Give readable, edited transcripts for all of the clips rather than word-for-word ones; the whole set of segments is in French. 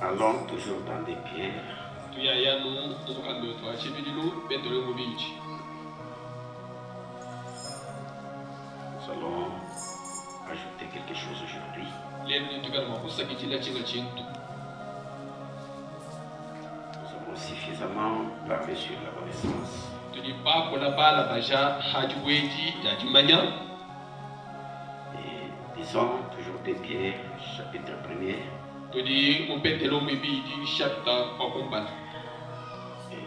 Allons toujours dans des pierres. Nous allons ajouter quelque chose aujourd'hui. Nous avons suffisamment parlé sur la connaissance. Et disons toujours des pierres, chapitre 1er.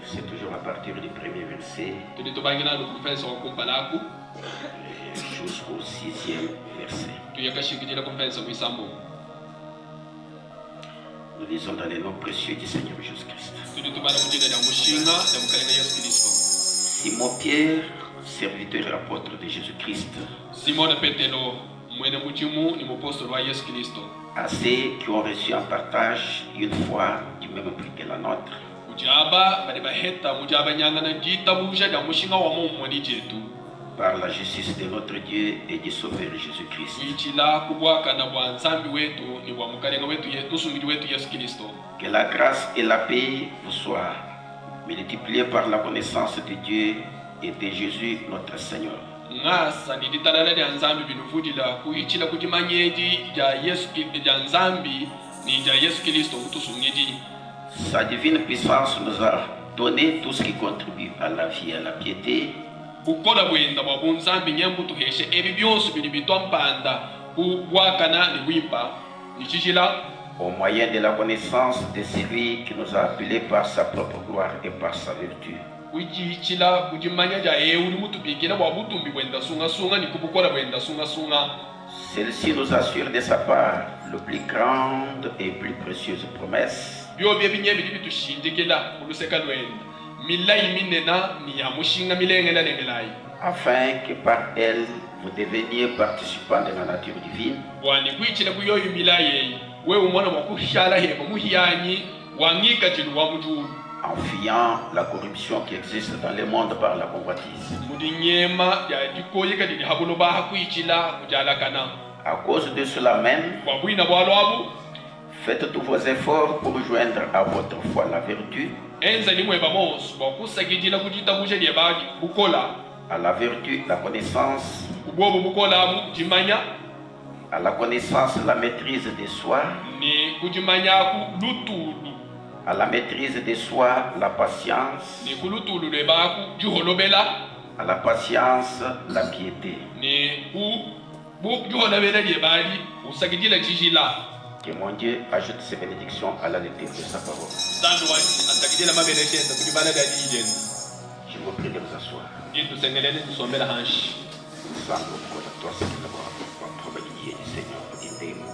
C'est toujours à partir du premier verset jusqu'au 6e verset. Nous lisons dans les noms précieux du Seigneur Jésus-Christ. Simon Pierre, serviteur et apôtre de Jésus-Christ, à ceux qui ont reçu en partage une foi du même prix que la nôtre, par la justice de notre Dieu et du Sauveur Jésus-Christ. Que la grâce et la paix vous soient multipliées par la connaissance de Dieu et de Jésus notre Seigneur. Sa divine puissance nous a donné tout ce qui contribue à la vie et à la piété, au moyen de la connaissance de celui qui nous a appelés par sa propre gloire et par sa vertu. Celle-ci nous assure de sa part le plus grande et plus précieuse promesse, afin que par elle vous deveniez participants de la nature divine, en fuyant la corruption qui existe dans le monde par la convoitise. À cause de cela même, faites tous vos efforts pour joindre à votre foi la vertu, à la vertu la connaissance, à la connaissance la maîtrise de soi, à la maîtrise de soi la patience, à la patience la piété. Que mon Dieu ajoute ses bénédictions à la lecture de sa parole. Je vous prie de vous asseoir. Sango kwa toi c'est la kwa probabilité du Seigneur indemo.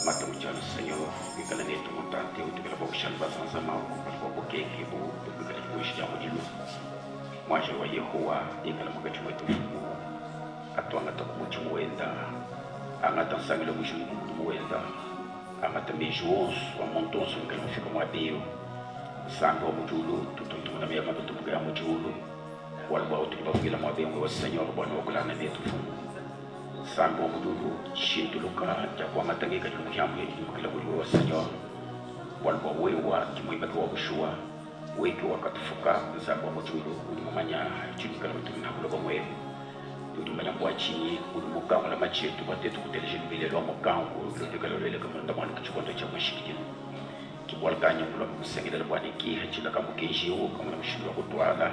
Matamu cha Seigneur ikala netu mutante utukala bokshal bazanzama kwa bokeke bo tukala kuishi jambo dilo. Moi je voyais Yehova ikala mukati wetu fuku. Atwanga takuchi muenda. Angata sangile mushimu muenda. Angata mejos wa montonso ikala mufika mwadeo. Sango mutulu tutuntu na mema tutupuga mutulu. Walba utukibavugira mwabengo wa Seigneur bwana wakulana netu fumu. Sango mududu shintuluka jakwa matangika jumuhamwe mukila wa Seigneur. Walba wewa kimwimaki wa bushua weki wakatufuka nzabwa mutulu ulimumanya chunikala mutuna kuloba mwewe. Ulimanya kwa chini ulimukangu la machetu batetu kuteleje mbele lwa mukangu ulikala lele kama ndamana kichikondo cha mashikini. Kibwalkanya kulo musengela bwana ki hachila kama kenjiwo kama mshindwa kutwala.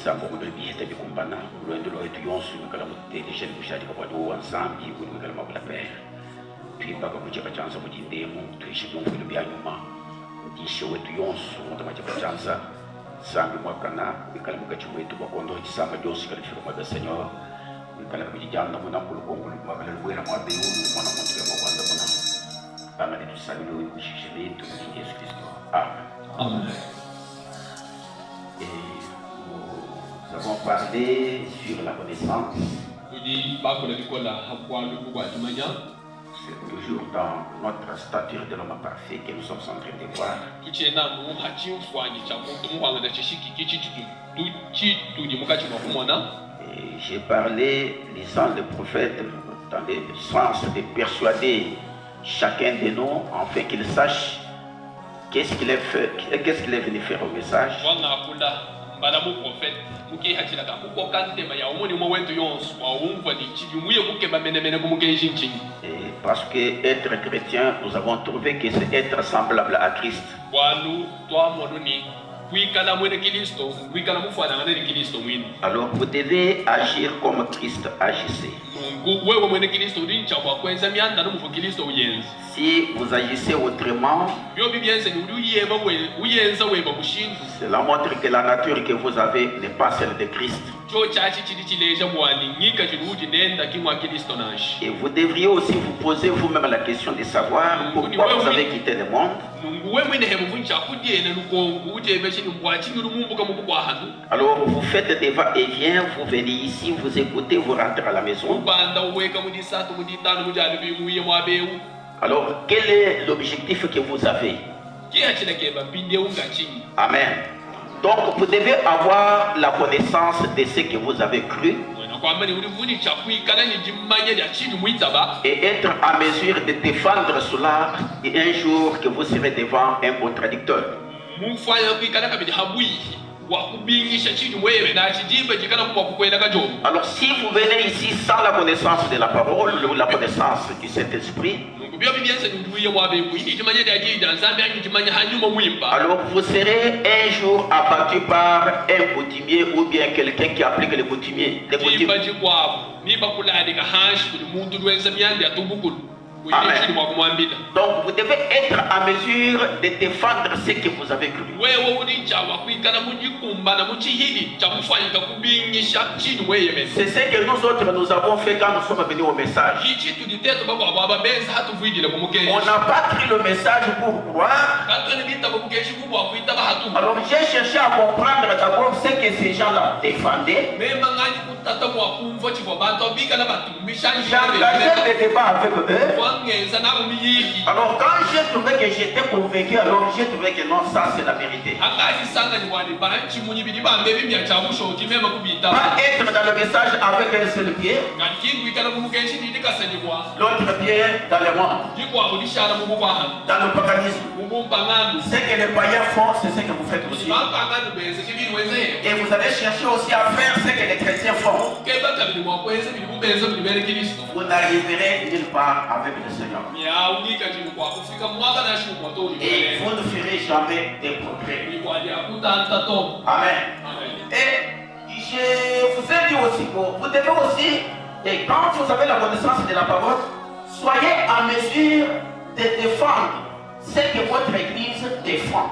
Sango mudul bihita bikumbana ulwendo lwetu yonsu ngala muteleje bushari kwa bwana wansambi ulimukala mabula pere. Twibaka kucheka chanza mujindemu tuishi mungu byanyuma. Ndishe wetu yonsu mutamacha chanza sangi mwakana ikala mukachi wetu bakondo chisanga jonsi kala firma da Seigneur. Ikala bijijana muna kulukongo mabala lwera mwabe mwana mtu ya mwanda muna. Bana ni tusaliwe kushishile tu Yesu Kristo. Amen. Amen. Nous avons parlé sur la connaissance. C'est toujours dans notre stature de l'homme parfait que nous sommes en train de voir. Et j'ai parlé, lisant le prophète, dans le sens de persuader chacun de nous, afin qu'il sache Qu'est-ce qu'il est venu faire au message? Et parce que être chrétien, nous avons trouvé que c'est être semblable à Christ. Alors vous devez agir comme Christ agissait. Si vous agissez autrement, cela montre que la nature que vous avez n'est pas celle de Christ. Et vous devriez aussi vous poser vous-même la question de savoir pourquoi vous avez quitté le monde. Alors vous faites des va-et-vient, vous venez ici, vous écoutez, vous rentrez à la maison. Alors quel est l'objectif que vous avez? Amen. Donc vous devez avoir la connaissance de ce que vous avez cru et être en mesure de défendre cela et un jour que vous serez devant un contradicteur. Alors si vous venez ici sans la connaissance de la parole ou la connaissance du Saint-Esprit, alors vous serez un jour abattu par un coutumier ou bien quelqu'un qui applique le coutumier. Amen. Donc vous devez être en mesure de défendre ce que vous avez cru. C'est ce que nous autres nous avons fait quand nous sommes venus au message. On n'a pas pris le message pour croire. Alors j'ai cherché à comprendre d'abord ce que ces gens-là défendaient. J'ai engagé des débats avec eux. Alors quand j'ai trouvé que j'étais convaincu, alors j'ai trouvé que non, ça c'est la vérité. Pas être dans le message avec un seul pied, l'autre pied dans le monde, dans le paganisme. Ce que les païens font, c'est ce que vous faites aussi. Et vous allez chercher aussi à faire ce que les chrétiens font. Vous n'arriverez nulle part avec le Seigneur. Et vous ne ferez jamais des progrès. Amen. Et je vous ai dit aussi que vous devez aussi, et quand vous avez la connaissance de la parole, soyez en mesure de défendre ce que votre église défend.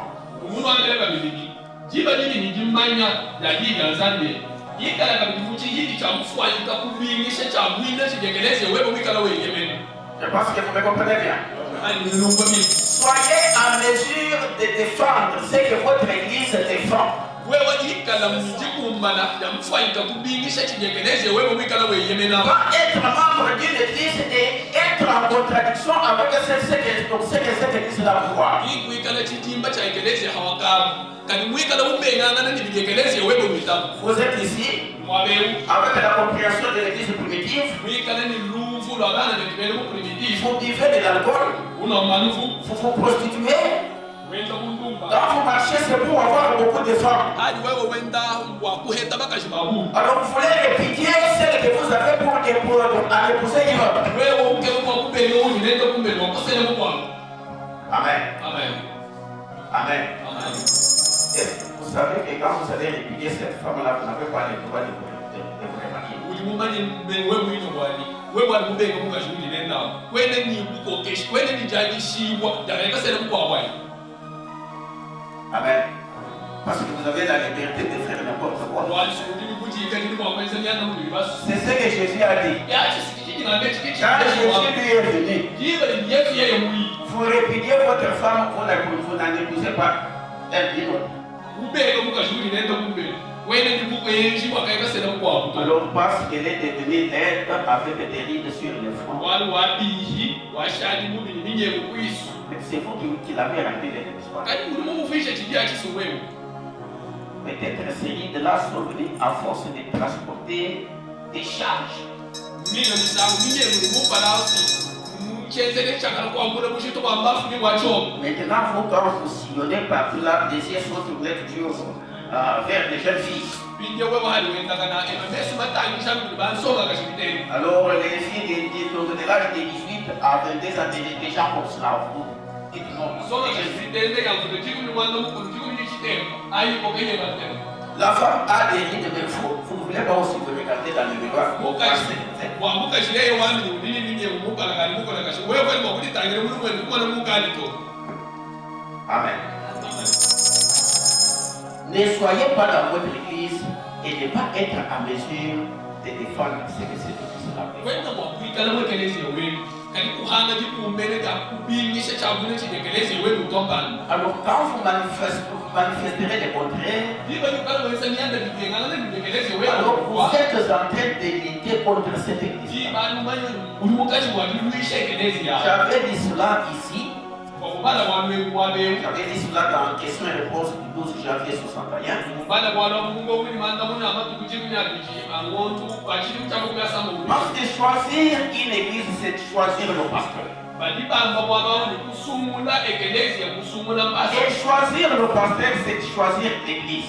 Je pense que vous me comprenez bien. Soyez en mesure de défendre ce que votre église défend. Pas être membre d'une église et être en contradiction avec ce que cette église-là voit. Vous êtes ici avec la compréhension de l'église primitive. Vous buvez de l'alcool, vous vous prostituez. Quand vous marchez, c'est pour avoir beaucoup de femmes. Alors vous voulez répudier celle que vous avez pour épouser une autre. Amen. Amen. Et vous savez que quand vous allez répudier cette femme-là, vous n'avez pas le droit de vous remarier. Amen. Parce que vous avez la liberté de faire n'importe quoi. C'est ce que Jésus a dit. Quand Jésus lui est venu, vous répudiez votre femme, vous n'en épousez pas un dimanche. Alors parce qu'elle est devenue laide avec des rides sur le front. C'est vous qui l'avez rendu laide, n'est-ce pas? Peut-être ces rides-là sont venues à force de transporter des charges. quand vous sillonnez par là, les yeux sont tournés toujours vers les jeunes filles. Alors les filles de l'âge de 18 à 22 ans déjà comme cela. La femme a des rides de faux. Vous ne voulez pas aussi vous regarder dans le miroir. Amen. Ne soyez pas dans votre église et ne pas être à mesure de défendre ce que c'est alors quand vous manifesterez le contraire, alors vous êtes en train de lutter contre cette église. J'avais dit cela ici. J'avais dit cela dans question et réponse du 12 janvier 61. Parce que choisir une église, c'est choisir le pasteur. Et choisir le pasteur, c'est choisir l'église.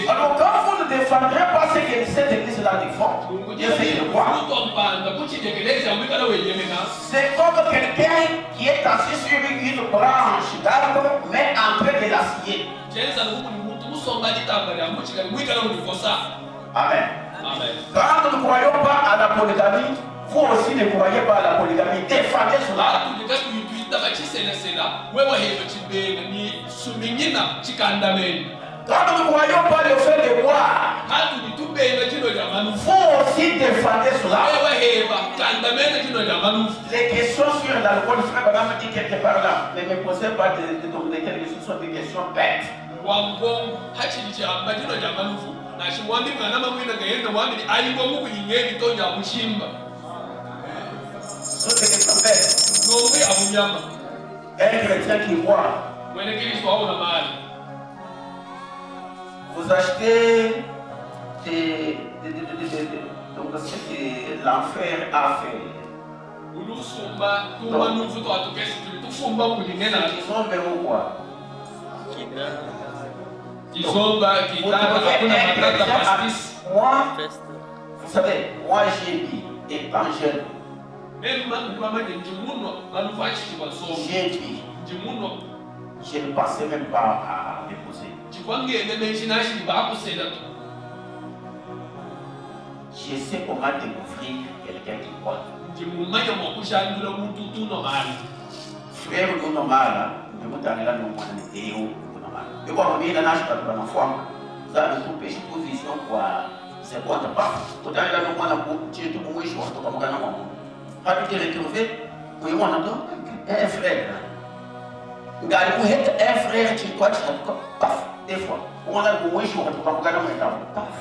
Alors quand vous ne défendrez pas ce que cette église-là défend, c'est de quoi? C'est comme quelqu'un qui est assis sur une branche d'arbre, mais en train de l'acier. Amen. Quand nous ne croyons pas à la polygamie, vous aussi ne croyez pas à la polygamie. Défendez cela. Quand nous ne croyons pas le fait de boire, vous aussi défendez cela. Les questions sur l'alcool, frère Madame dit quelque part là. Ne me posez pas de questions, ce sont des questions bêtes. Un chrétien qui voit, vous achetez ce que l'enfer a fait. Moi, vous savez, moi j'ai dit, étant jeune, j'ai dit, je ne pensais même pas à m'épouser. Je sais comment découvrir quelqu'un qui croit. Frère ou normal, je vous donne la normal. Et bon, on est dans l'âge de la foi. Ça a tout péché position quoi. C'est quoi ta part? Tout à l'heure, on a beaucoup de choses comme on a habité retrouvé. Oui, on a un frère. Un frère qui croit paf, des fois. On a beaucoup de choses comme on a paf.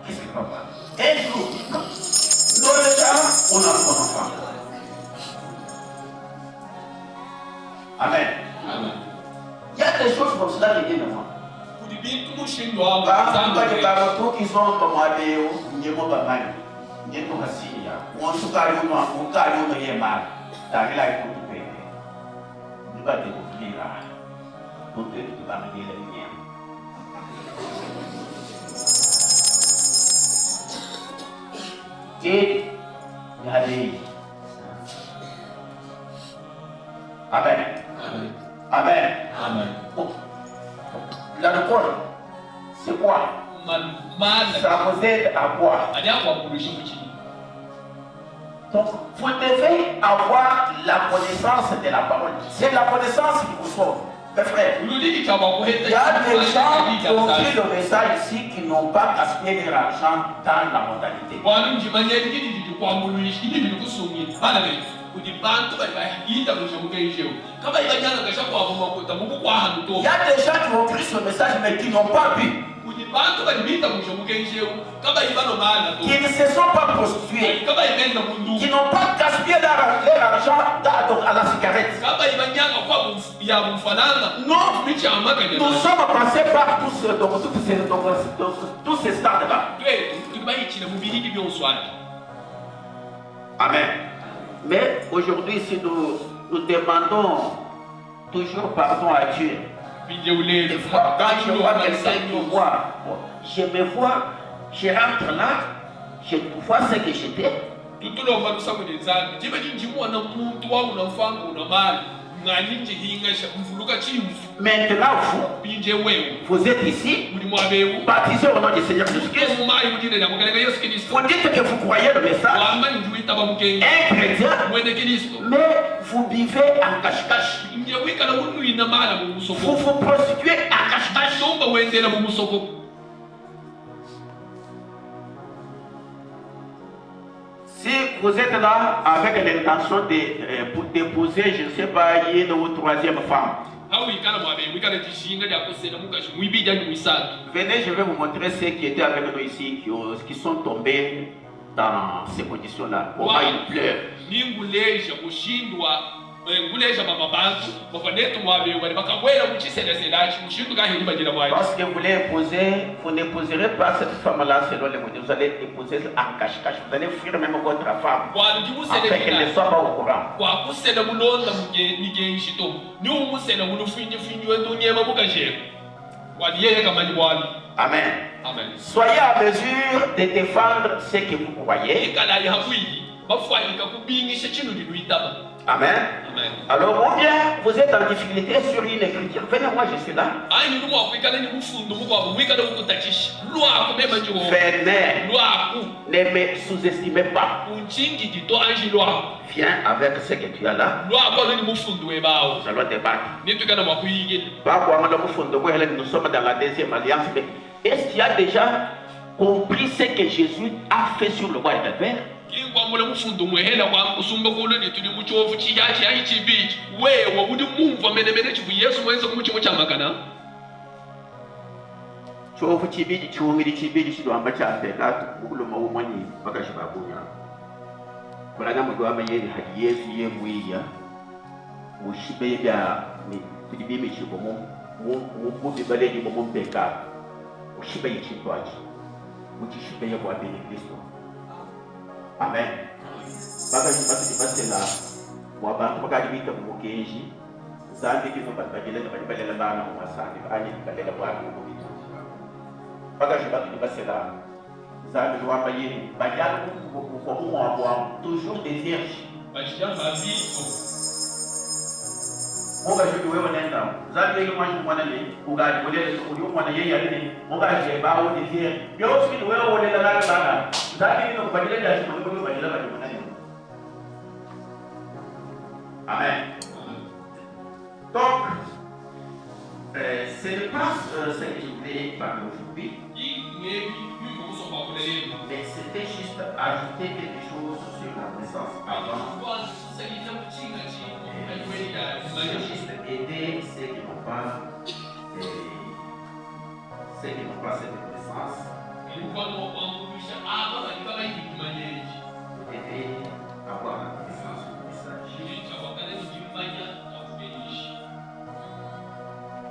Qu'est-ce que papa? Un jour, dans le temps, on a un enfant. Amen. Amen. Il y a des choses comme cela qui viennent de moi. Qui sont comme moi, ils sont pas mal. Ils sont assis. On se calme, on calme, on est mal. Dans la vie, on peut ne pas découvrir là. On peut pas me dire la lumière. Et regardez. Amen. Amen. Amen. L'alcool, c'est quoi? Ça vous aide à quoi? Donc, vous devez avoir la connaissance de la parole. C'est la connaissance qui vous sauve. Mes frères, il y a des gens qui ont pris le message ici qui n'ont pas gaspillé leur argent dans la modalité. Il y a des gens qui ont pris ce message mais qui n'ont pas bu. Qui ne se sont pas prostitués. Qui n'ont pas gaspillé leur argent à la cigarette. Non, nous sommes passés par tous ces stades-là. Amen. Mais aujourd'hui, si nous demandons toujours pardon à Dieu, des fois, quand je vois quelqu'un qui voit, je me vois, je rentre là, je vois ce que j'étais. Maintenant, vous êtes ici, baptisés au nom du Seigneur Jésus-Christ. Vous dites que vous croyez le message, un chrétien, mais vous vivez en cache-cache. Vous vous prostituez en cache-cache. Si vous êtes là avec l'intention d'épouser, je ne sais pas, une ou troisième femme, venez, je vais vous montrer ceux qui étaient avec nous ici, qui sont tombés dans ces conditions-là. Comment ils pleurent. Parce que vous n'épouserez pas cette femme-là selon les mots. Vous allez épouser en cache-cache. Vous allez fuir même votre femme afin qu'elle ne soit pas au courant. Amen. Soyez à mesure de défendre ce que vous croyez. Amen. Alors, ou bien vous êtes en difficulté sur une écriture, venez, moi je suis là. Venez, ne me sous-estimez pas. Viens avec ce que tu as là. Nous allons débattre. Nous sommes dans la deuxième alliance. Mais est-ce qu'il y a déjà compris ce que Jésus a fait sur le bois de Calvaire? Chovu chibidi chumiri chibidi chidwamba chape latu kuloma umani bakashi babunya kulana mu dwamba yeri hadi Yesu yemwiya mushibe bya kudibimi chibomo mu bibaleji bomo mpeka mushibe yichitwaji muchishibe yabo abeni Kristo. Amen. Bakashi batu dibasela mu abantu bakadibika mu mukenji zambi kizo batbagelela balela bana mu masandi banye balela bwana mu bitu. Bagage battu de Bassela, ça je vois payer, bagarre pour avoir toujours des vierges. Mon gars, je dois honnête là. Ça veut dire que moi je m'en allais, au gars, je voulais au lieu où on allait y aller. Mon gars, j'ai pas au désir. Mais aussi, nous on est là là. Ça veut dire que nous aller là, je peux pas aller là, Amen. Donc, ce n'est pas ce que je voulais parler aujourd'hui. Mais c'était juste ajouter quelque chose sur la naissance avant. C'est juste aider ceux qui n'ont pas cette naissance. Aider à avoir la connaissance du message.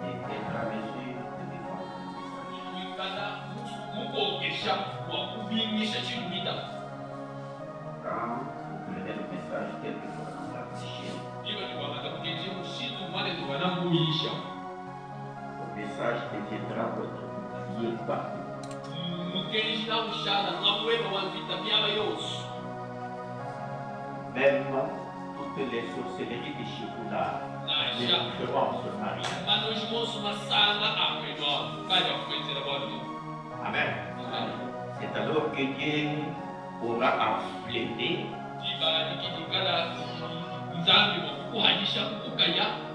Et être à mesure de défendre le message. Quand vous prenez le message quelquefois dans la psyché, le message deviendra votre bouclier partout. Même toutes les sorcelleries de chez vous là, ne feront se marier. Amen. C'est alors que Dieu aura enflammé.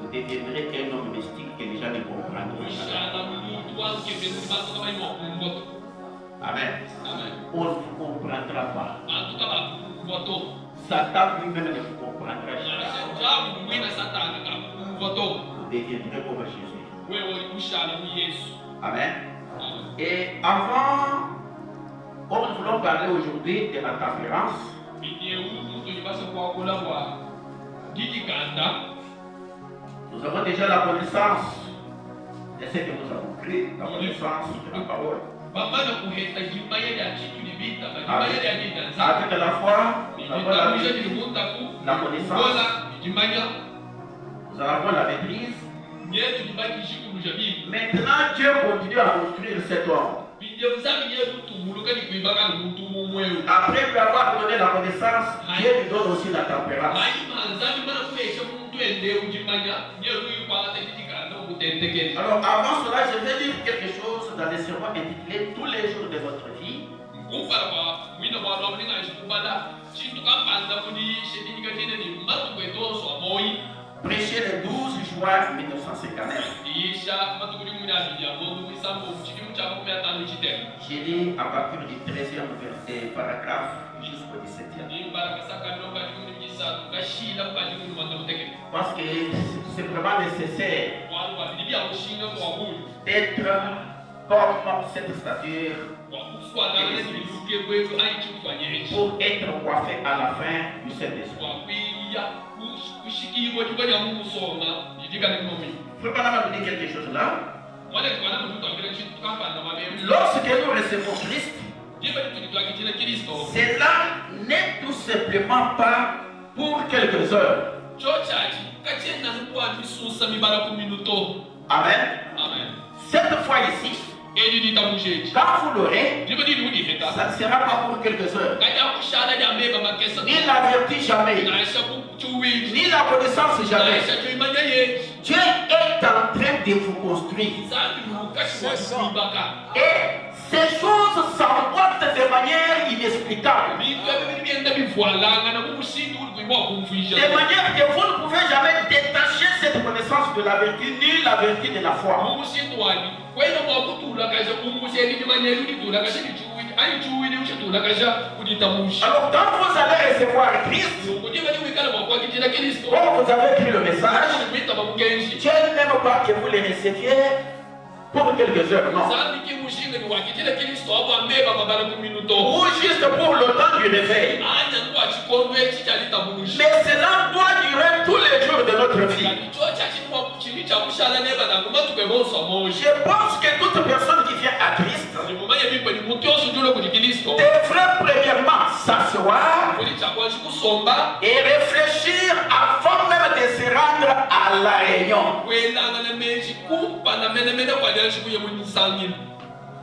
Vous deviendrez un homme mystique que les gens ne comprendront pas. Amen. On ne vous comprendra pas. Satan lui-même ne vous comprendra pas. Vous deviendrez comme Jésus. Amen. Et avant, comme nous voulons parler aujourd'hui de la tempérance, nous avons déjà la connaissance de ce que nous avons créé, la connaissance de la parole. Avec la foi, nous avons la connaissance, nous avons la maîtrise. Maintenant, Dieu continue à construire cet homme. Après lui avoir donné la connaissance, Dieu lui donne aussi la tempérance. Alors avant cela, je vais dire quelque chose dans les sermons intitulés Tous les jours de votre vie. Prêché le 12 juin 1959. J'ai lu à partir du 13e paragraphe jusqu'au 17e. Parce que c'est vraiment nécessaire d'être comme cette stature pour être coiffé à la fin du Saint-Esprit. Faut pas nous dire quelque chose là. Lorsque nous recevons Christ, cela n'est tout simplement pas pour quelques heures. Amen. Cette fois ici, quand vous l'aurez, ça ne sera pas pour quelques heures. Ni la vertu jamais, ni la connaissance jamais. Dieu est en train de vous construire. Et ces choses s'emportent de manière inexplicable. De manière que vous ne pouvez jamais détacher cette connaissance de la vertu, ni la vertu de la foi. Alors quand vous allez recevoir Christ, quand vous avez pris le message, Dieu n'aime pas que vous les receviez pour quelques heures, non. Ou juste pour le temps du réveil. Mais cela doit durer tous les jours de notre vie. Je pense que toute personne qui vient à Christ devrait premièrement s'asseoir et réfléchir avant même de se rendre à la réunion.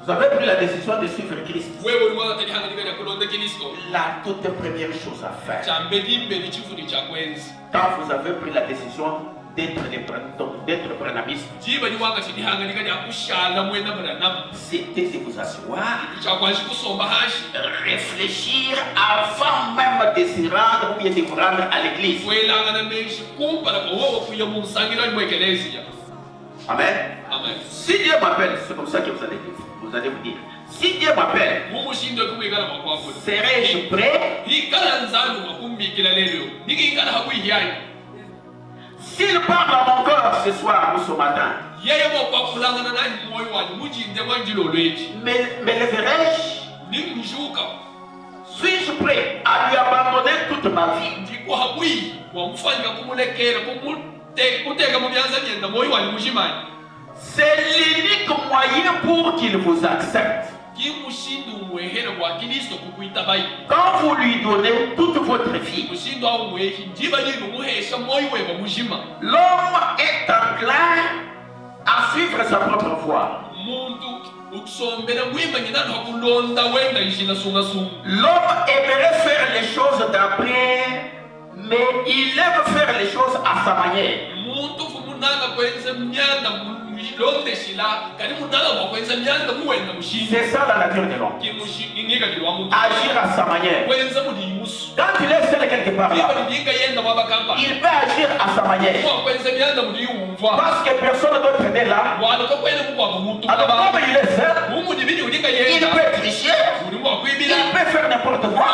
Vous avez pris la décision de suivre Christ. La toute première chose à faire, quand vous avez pris la décision d'être branamiste, c'était de vous asseoir, réfléchir avant même de se rendre ou bien de vous rendre à l'église. Amen. Si Dieu m'appelle, c'est comme ça que vous allez vous dire. Si Dieu m'appelle, serai-je prêt? S'il parle à mon cœur ce soir ou ce matin, me leverai-je? Suis-je prêt à lui abandonner toute ma vie? C'est l'unique moyen pour qu'il vous accepte. Quand vous lui donnez toute votre vie, l'homme est enclin à suivre sa propre voie. L'homme aimerait faire les choses d'après, mais il aime faire les choses à sa manière. C'est ça la nature de l'homme. Agir à sa manière. Quand il est seul quelque part là, il peut agir à sa manière. Parce que personne ne doit traîner là. Alors comme il est seul, il peut tricher, il peut faire n'importe quoi.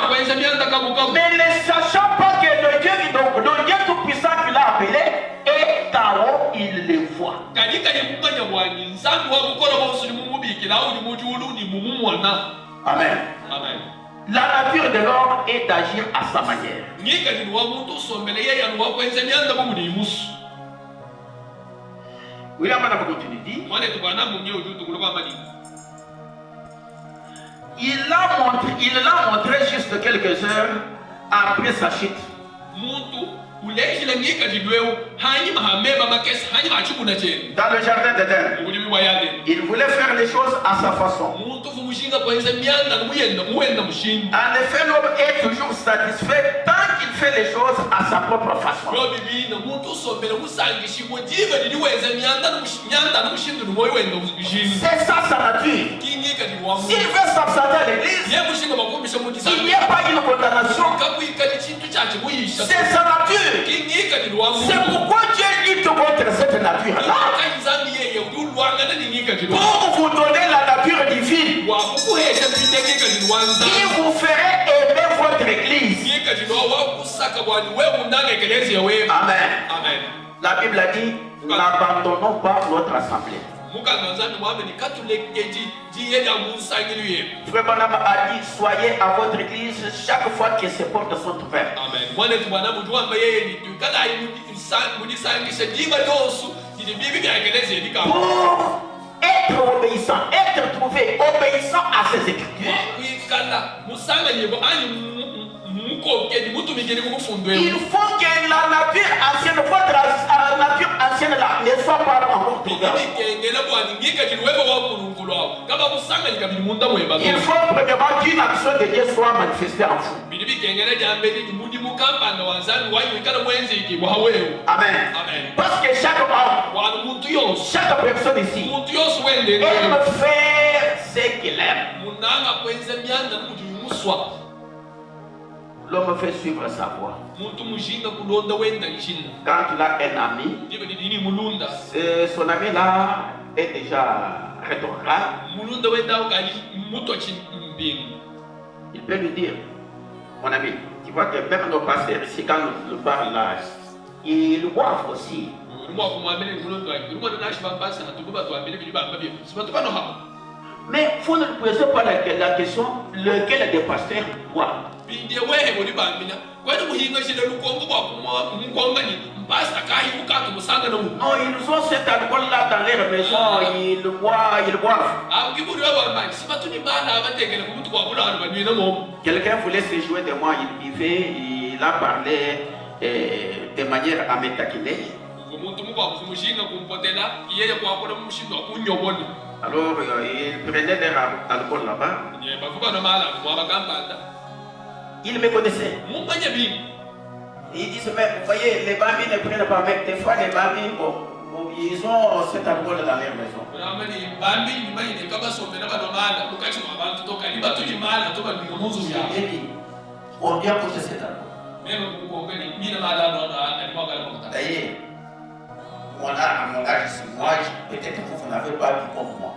Mais ne sachant pas que le Dieu tout-puissant qu'il a appelé est en haut, il le voit. Amen. La nature de l'homme est d'agir à sa manière. William continue dit, il l'a montré juste quelques heures à après sa chute. Dans le jardin d'Éden, il voulait faire les choses à sa façon. En effet, l'homme est toujours satisfait tant qu'il fait les choses à sa propre façon. C'est ça sa nature. S'il veut s'absenter à l'église, il n'y a pas une condamnation. C'est sa nature. C'est pourquoi Dieu lutte contre cette nature-là. Pour vous donner la nature divine, il vous ferait aimer votre église. Amen. Amen. La Bible a dit, n'abandonnons pas notre assemblée. Frère Branham a dit, soyez à votre église chaque fois que ses portes sont ouvertes. Amen. Pour être obéissant, être trouvé obéissant à ses écritures, il faut que la nature ancienne, votre nature ancienne là, ne soit pas encore trouvée. Il faut premièrement qu'une action de Dieu soit manifestée en vous. Amen. Parce que chaque homme, chaque personne ici, aime faire ce qu'il aime. L'homme fait suivre sa voie. Quand il a un ami, son ami là est déjà rétrograde. Il peut lui dire, mon ami, tu vois que même nos pasteurs ici, quand nous parlent là, ils boivent aussi. Mais vous ne posez pas la question lequel des pasteurs boit. Non, ils ont cet alcool-là dans leur maison, ils boivent. Quelqu'un voulait se jouer de moi, il buvait, il a parlé de manière à me taquiner. Alors, il prenait leur alcool là-bas. Il me connaissait. Il disait, mais vous voyez, les bambins ne prennent pas, mais des fois les bambins, ils ont cet alcool dans leur maison. On vient poser cet alcool. D'ailleurs, mon âge ici, moi, peut-être que vous n'avez pas vu comme moi.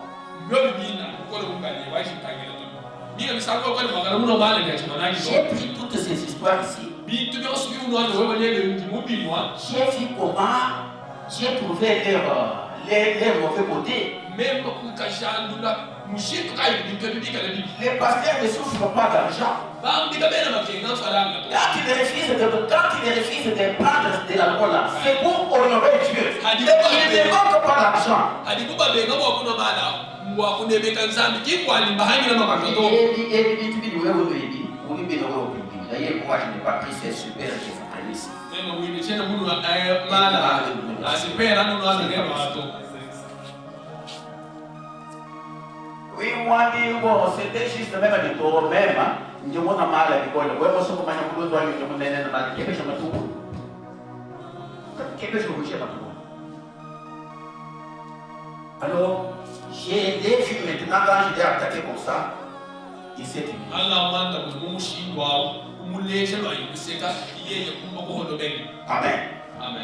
J'ai pris toutes ces histoires ici. J'ai vu comment j'ai trouvé leur mauvais côté. Les pasteurs ne souffrent pas d'argent. Quand ils refusent de prendre de l'alcool là, c'est pour honorer Dieu. Ils ne manquent pas d'argent. D'ailleurs, moi je n'ai pas pris, c'est super que vous preniez ici. Oui, moi, bon, c'était juste même du taureau même. Je m'en ai mal à l'école. Oui, moi, je suis comme un peu de je me donne mal. Qu'est-ce que je me trouve? Qu'est-ce que je me trouve? Alors, j'ai des filles maintenant, quand je l'ai attaqué comme ça, il s'est dit. Amen.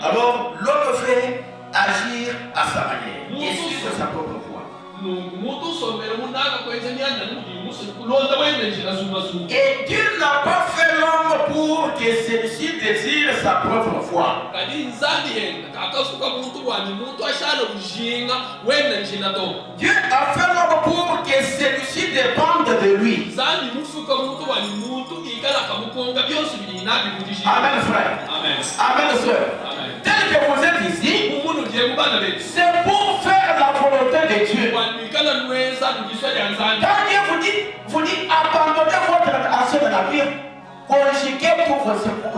Alors, l'homme fait agir à sa manière et suivre sa propre voie. Et Dieu n'a pas fait l'homme pour que celui-ci désire sa propre foi. Dieu a fait l'homme pour que celui-ci dépende de lui. Amen, frère. Amen, soeur. Tel que vous êtes ici, c'est pour faire la volonté de Dieu. Quand Dieu vous dit abandonnez votre ancienne nature, Conjuguez tous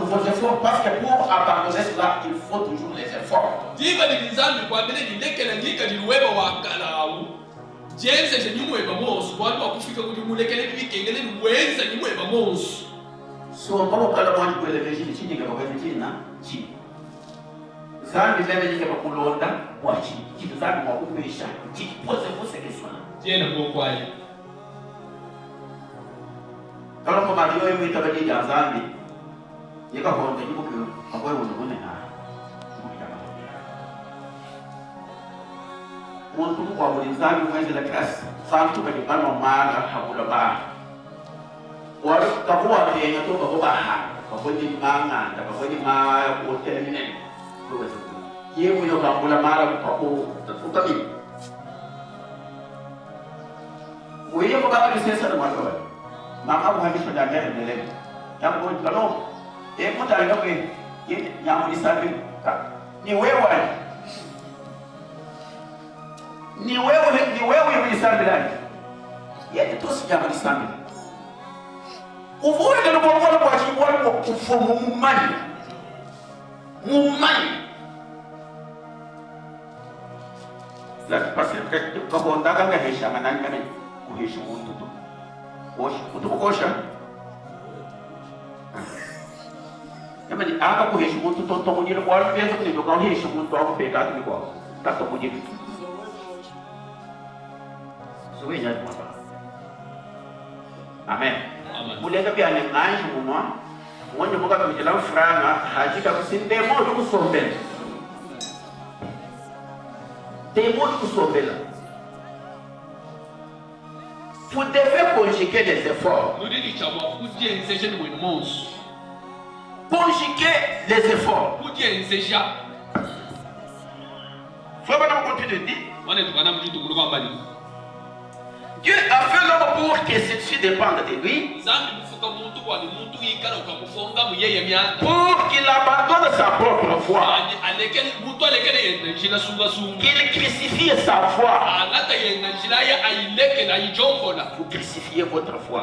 vos efforts parce que pour abandonner cela, il faut toujours les efforts. Diba ni nzambi kwa mbele ni lekela ngika ni weba wakalawu. Jenze je nyumweba monsu kwa kufika kuti mulekele bikengele ni wenza nyumweba monsu. So mbona kala mwanji kwele chini chini kwa kwele chini na chini. Zambi meme nyingi kwa kulonda kwa chini. Kitu zambi kwa kupesha. Chini pose question. Jena kwa kwali. Kalau kau mari orang minta bagi jangan ni, dia kau orang tadi bukan apa yang orang guna nak. Untuk kau boleh jangan bukan jelas keras. Satu bagi mana mana hakula bah. Orang kau buat dia yang tu kau bah. Kau boleh mangan, kau boleh mah hotel ni. Kau betul. Ia punya kau boleh marah kau tak ni. Ia kau bakal disesat dengan kau. Maka Muhammad sudah ada di dalam. Yang pun kalau, pun tak ada ke, yang di sana ni wewe yang di sana lagi. Ya itu yang di sana. Uvoi kalau bawa baju bawa kufu mumani. Lalu pasal kau dagang ke hesha mana ni? Kau hesha untuk tu. Untuk kosha. Jadi apa kau hesha untuk tu ni lu buat biasa ni, kau hesha untuk apa pekat ni kau, tak tahu je. Sebenarnya apa? Amen. Mulai tapi ane ngai semua, orang yang bukan menjelang franga, haji kalau sinde mau tu sombel, demo tu sombel. Vous devez conjuguer les efforts. Conjuguer les efforts. Frère, on continue de dire. Dieu a fait l'homme pour que ceci dépende de lui. Pour qu'il abandonne sa propre foi. Qu'il crucifie sa foi. Vous crucifiez votre foi.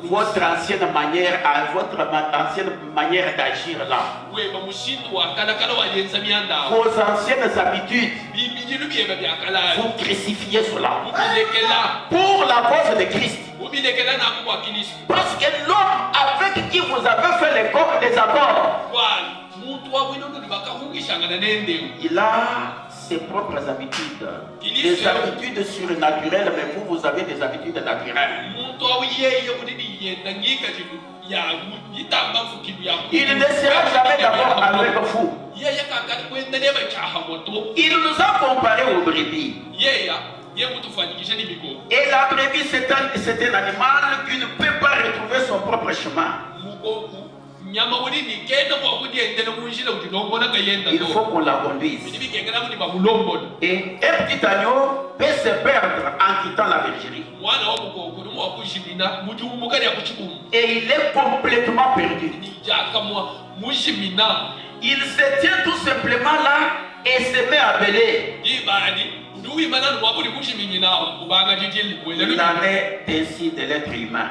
Votre ancienne manière d'agir là. Vos anciennes habitudes. Vous crucifiez cela. Pour la cause de Christ. Parce que l'homme avec qui vous avez fait les accords, il a ses propres habitudes. Des habitudes surnaturelles, mais vous avez des habitudes naturelles. Il ne sera jamais d'accord avec vous. Il nous a comparé aux brebis. Et la brebis, c'est un animal qui ne peut pas retrouver son propre chemin. Il faut qu'on la conduise. Et un petit agneau peut se perdre en quittant la bergerie. Et il est complètement perdu. Il se tient tout simplement là et se met à bêler. Il en est ainsi de l'être humain.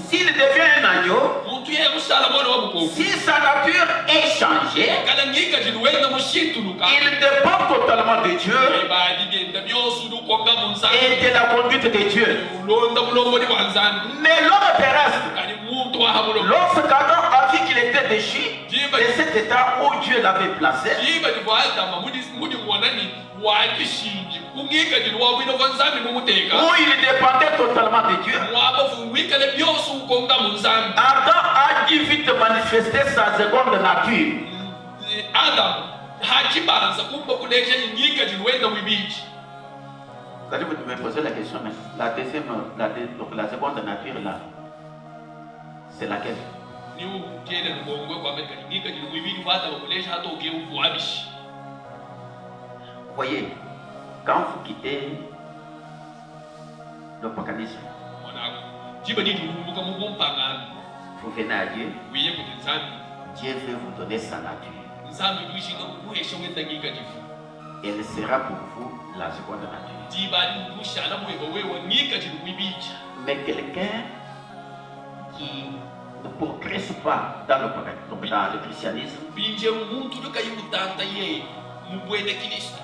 S'il devient un agneau, si sa nature est changée, il dépend totalement de Dieu et de la conduite de Dieu. Mais l'homme terrestre, lorsqu'Adam a vu qu'il était déchu de cet état où Dieu l'avait placé, où il dépendait totalement de Dieu, Adam a dû vite manifester sa seconde nature. Vous me posez la question, mais la seconde nature là, c'est laquelle? Voyez, quand vous quittez le paganisme, vous venez à Dieu, Dieu veut vous donner sa nature. Elle sera pour vous la seconde nature. Mais quelqu'un qui ne progresse pas dans le christianisme, binje umuntu tukayimutanta ye mubwene Kristo.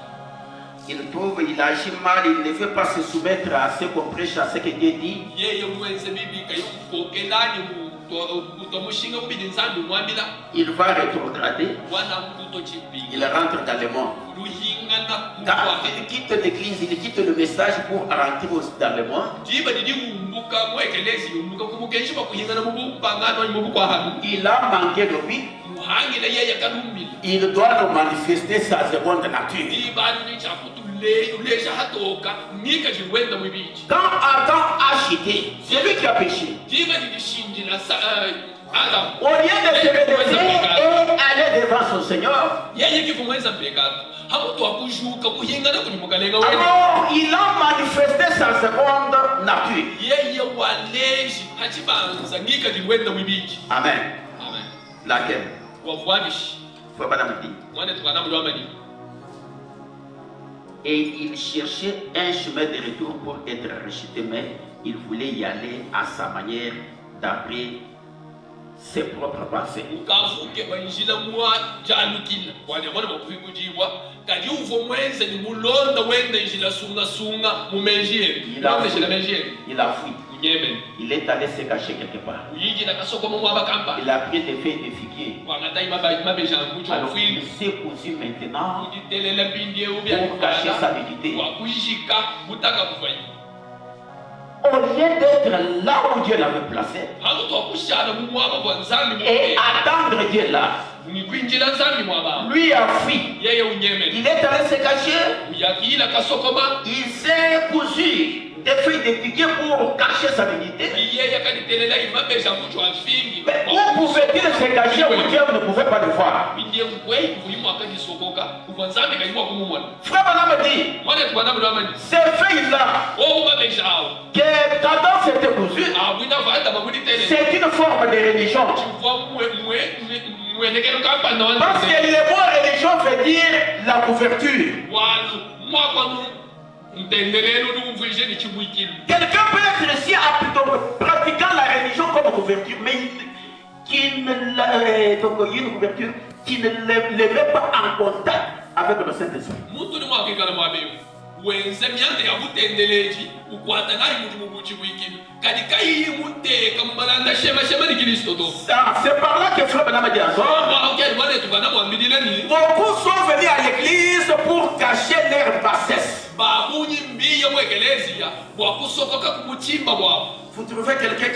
il trouve, il agit mal, il ne veut pas se soumettre à ce qu'on prêche, à ce que Dieu dit. Yeye mwenze bibi kayimpokelani utomushinga kubidi nzambi mwambila Il va rétrograder, wana mbuto chipi il rentre dans le monde. luhingana Quand il quitte l'église, il quitte le message pour rentrer dans le monde. jiba didi umbuka mwekelezi umbuka kumukenshi bakuhingana mubupangano mubukwahamu Il a manqué de lui. muhangila yeye kalumila Il doit nous manifester sa seconde nature. ibanu ni chakutu ulesha hatoka nika jiwenda mwibiji Quand Adam a chuté, c'est lui qui a péché. jiba didi shinjila Adam Au lieu de se relever et aller devant son Seigneur, yeye kifumweza mpekatu hamutu wakushuka kuhingana kulimukalenga wene alors il a manifesté sa seconde nature. yeye waleji hachibanza nika jiwenda mwibiji. Amen. Amen. Laquelle? Wavuanishi Faut pas la dire. mwana tukana mulu amani Et il cherchait un chemin de retour pour être rejeté, mais il voulait y aller à sa manière, d'après ses propres pensées. ukavuke banjila mwa jalukila wanyamana bakuhikujiwa kadi uvo mwenze ni mulonda wende njila sunga sunga mumenjiyeni mwameshila menjiyeni Il a fui. unyemeni Il est allé se cacher quelque part. uyijila kasoko mwa bakamba Il a pris des feuilles de figuier. wangatai mabejangu Alors chofwi il s'est cousu maintenant ujitelela pindi ubya pour cacher sa nudité. wakujika mutaka kufayi Au lieu d'être là où Dieu l'avait placé hakutu wakushana mumwaba bwa nzambi et attendre Dieu là, nikwinjila nzambi mwaba lui a fui. yeye unyemeni Il est allé se cacher. uyakila kasokoma Il s'est cousu des feuilles de figuier pour cacher sa nudité. yeye akanitelela imabejangu chwafingi Mais où pouvait-il se cacher où Dieu ne pouvait pas le voir? indiye mkwei kuyimu akajisokoka kuva nzambi kayibwa kumumwana Frère Branham dit, mwana tukana mulu amani ces feuilles-là oumabejawo que Adam s'était cousu, abwina vanda bakuditele c'est une forme de religion. kuva mwenekelo kampanda Parce que le mot religion veut dire la couverture. wanu mwakwanu mtendelelo numvuje ni chibwikilo Quelqu'un peut être ici pratiquant la religion comme couverture, mais qui ne, donc, une couverture qui ne le met pas en contact avec le Saint-Esprit. muntu ni mwakikala mwabeyo wenze myanda ya butendeleji ukwata nayi muti mubuchi bwikilo kadi kayi muteka mubalanda shema ni Kristo to C'est par là que Frère Branham a dit encore, okeli mwana tukana mwambidile ni beaucoup sont venus à l'église pour cacher leur bassesse. babunyi mbiya mwekelezia bwakusokoka kumuchimba bwabo Vous trouvez quelqu'un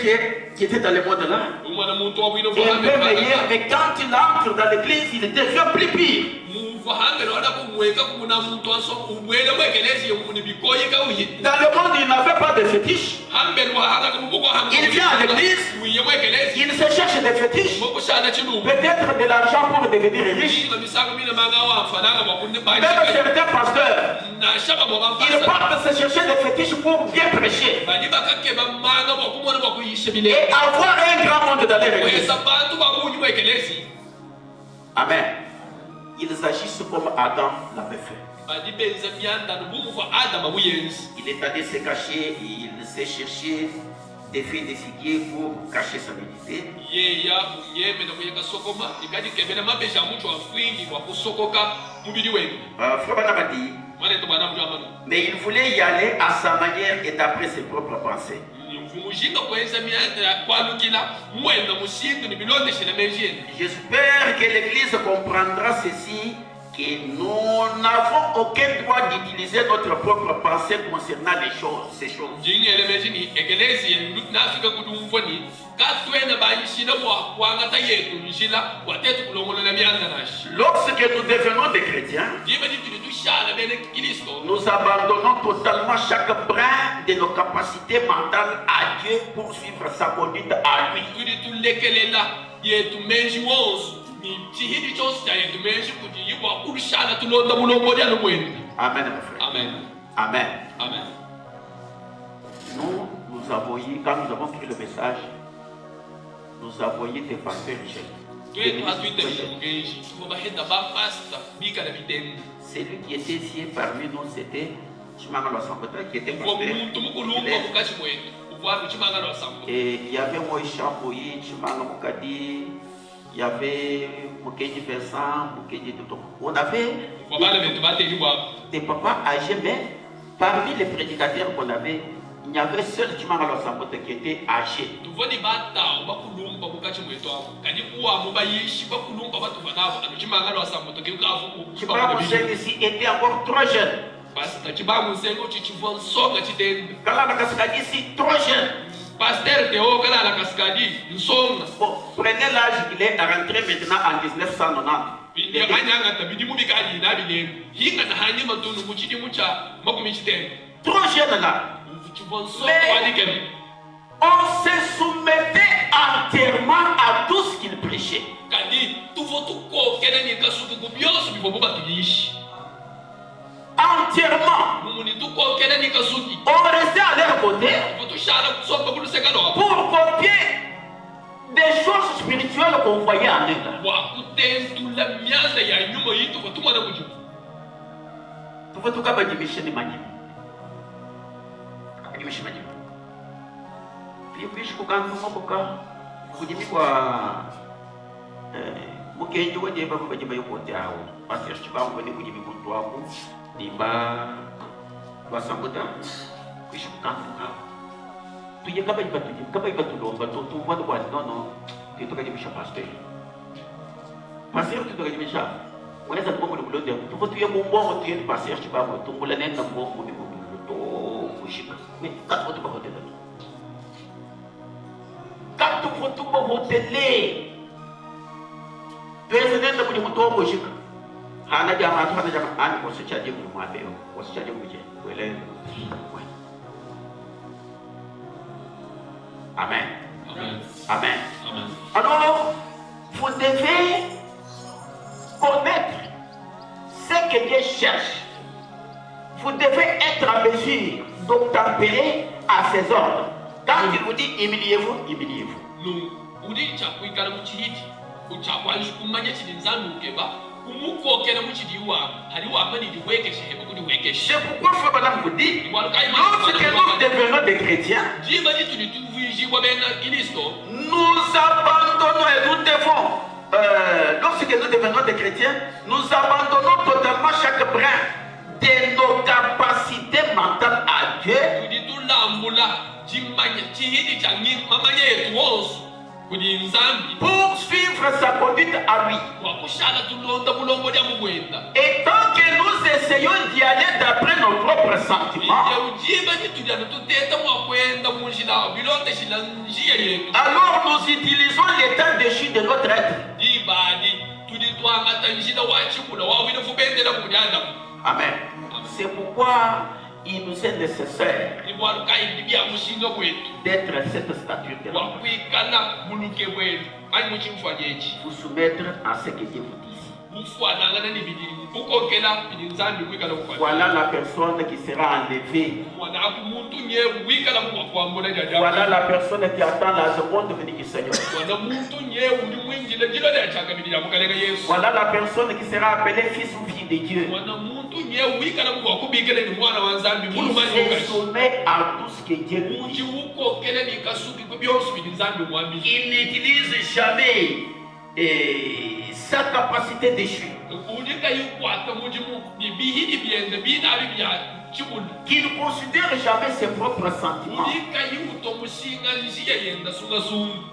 qui était dans le monde là, umwana muntu wabwino et un peu meilleur, mais quand il entre dans l'église, il devient plus pire. muvahambe lona kumweka kumuna muntu aso umwele mwekelezia muni bikoyeka uyi Dans le monde, il n'avait pas de fétiche. hambe lwahanga kumubuko hambe Il vient à l'église, uye mwekelezia il se cherche des fétiches, mokushana chilubu peut-être de l'argent pour devenir riche. Inga misango mina manga wafananga mwakunde Même bani certains pasteurs, na shaka ils mwabampasa partent se chercher des fétiches pour bien prêcher bani bakakeba manga mwakumona mwakuyishe et bile avoir un grand monde dans leur église. wesa bantu bakunyi mwekelezia Amen. Ils agissent comme Adam l'avait fait. bani benza myanda nubumuva adama buyenzi Il est allé se cacher, il s'est cherché des feuilles de figuier pour cacher sa nudité. yeya unyeme nakuyeka sokoma ikadi kebela mabeja mutu afwingi wakusokoka mubili wenu Frère Branham a dit, mwana to bana mjama mais il voulait y aller à sa manière et d'après ses propres pensées. mujinga kwenza myanda kwalukila mwenda musindu ni bilonde shina menjeni J'espère que l'Église comprendra ceci, que nous n'avons aucun droit d'utiliser notre propre pensée concernant ces choses. jingi elemejini egelezi yendu nafika kudumvoni katwena bayishina mwa kwangata yetu njila watetu kulongolola myanda nashi Lorsque nous devenons des chrétiens, jiba dituli tushala bene Kristo nous abandonnons totalement chaque brin de nos capacités mentales à Dieu pour suivre sa conduite à lui. tuli tulekelela yetu menji wonsu ni chihidi chonse cha yetu menji kuti yiwa kulushala tulonda mulongoli ano mwenu Amen, mon frère. amen Amen. amen Nous avons eu, quand nous avons pris le message, nous avons eu des pasteurs twetu jeunes. hatuitebile mugenji tubahenda bapasta bikala bitende Celui qui était ici parmi nous, c'était Chimanga Losankotra, qui était pasteur. muntu mukulumba mukachi mwetu Et il y avait Moïse Chamboyi, Chimanga Moukadi, il y avait Moukédi Vincent, Moukédi Toto. On avait des papas âgés, mais parmi les prédicateurs qu'on avait, il y avait seul Chimanga Losambote qui était âgé. Chimanga ici était encore trop jeune. Ici, trop jeune. Bon, prenez l'âge qu'il est à rentrer maintenant en 1990. Trop jeune là. Mais on se soumettait entièrement à tout ce qu'il prêchait. Entièrement. On restait à leur côté pour copier des choses spirituelles qu'on voyait en eux. Dimba Basambuta Kishukanta tu ye kaba ibatu lo bato tu wadu kwa no tu toka jimisha pastor tu toka jimisha unaweza kuomba mlonde tu votu ye mumbo tu ye pastor chibamo tu mbula nenda mbongo ni to kushika ni katu votu kwa hotel katu votu kwa hotel tu ye nenda kwenye mto kushika hana jama ani ko secha je mu mabeo ko secha je mu je wele amen amen amen alors vous devez connaître ce que Dieu cherche. Vous devez être en mesure d'obtempérer à ses ordres. Quand il vous dit humiliez-vous, humiliez-vous. C'est pourquoi Frère Madame vous dit, lorsque nous devenons des chrétiens, nous abandonnons et nous devons, lorsque nous devenons des chrétiens, nous abandonnons totalement chaque brin de nos capacités mentales à Dieu. Pour suivre sa conduite à lui. Et tant que nous essayons d'y aller d'après nos propres sentiments, alors nous utilisons l'état déchu de notre être. Amen. C'est pourquoi il nous est nécessaire d'être à cette stature de l'homme. Vous soumettre à ce que Dieu vous dit. Voilà la personne qui sera enlevée. Voilà la personne qui attend la seconde venue du Seigneur. Voilà la personne qui sera appelée fils ou fille de Dieu. Il se soumet à tout ce que Dieu lui dit. Il n'utilise jamais sa capacité d'échouer. Qu'il ne considère jamais ses propres sentiments.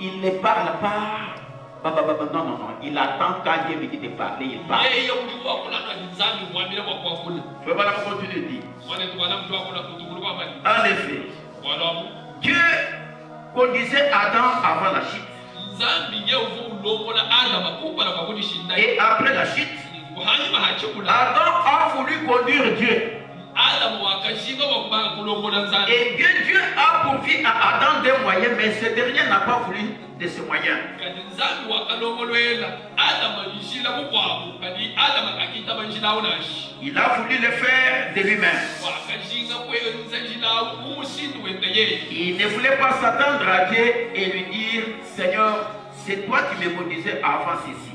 Il ne parle pas. Non. Il attend quand Dieu lui dit de parler, il parle. Voilà comment tu le dis. En effet, Dieu conduisait Adam avant la chute. Et après la chute, Adam a voulu conduire Dieu. Et Dieu a pourvu à Adam des moyens, mais ce dernier n'a pas voulu de ces moyens. Il a voulu le faire de lui-même. Il ne voulait pas s'attendre à Dieu et lui dire, Seigneur, c'est toi qui me conduisais avant ceci.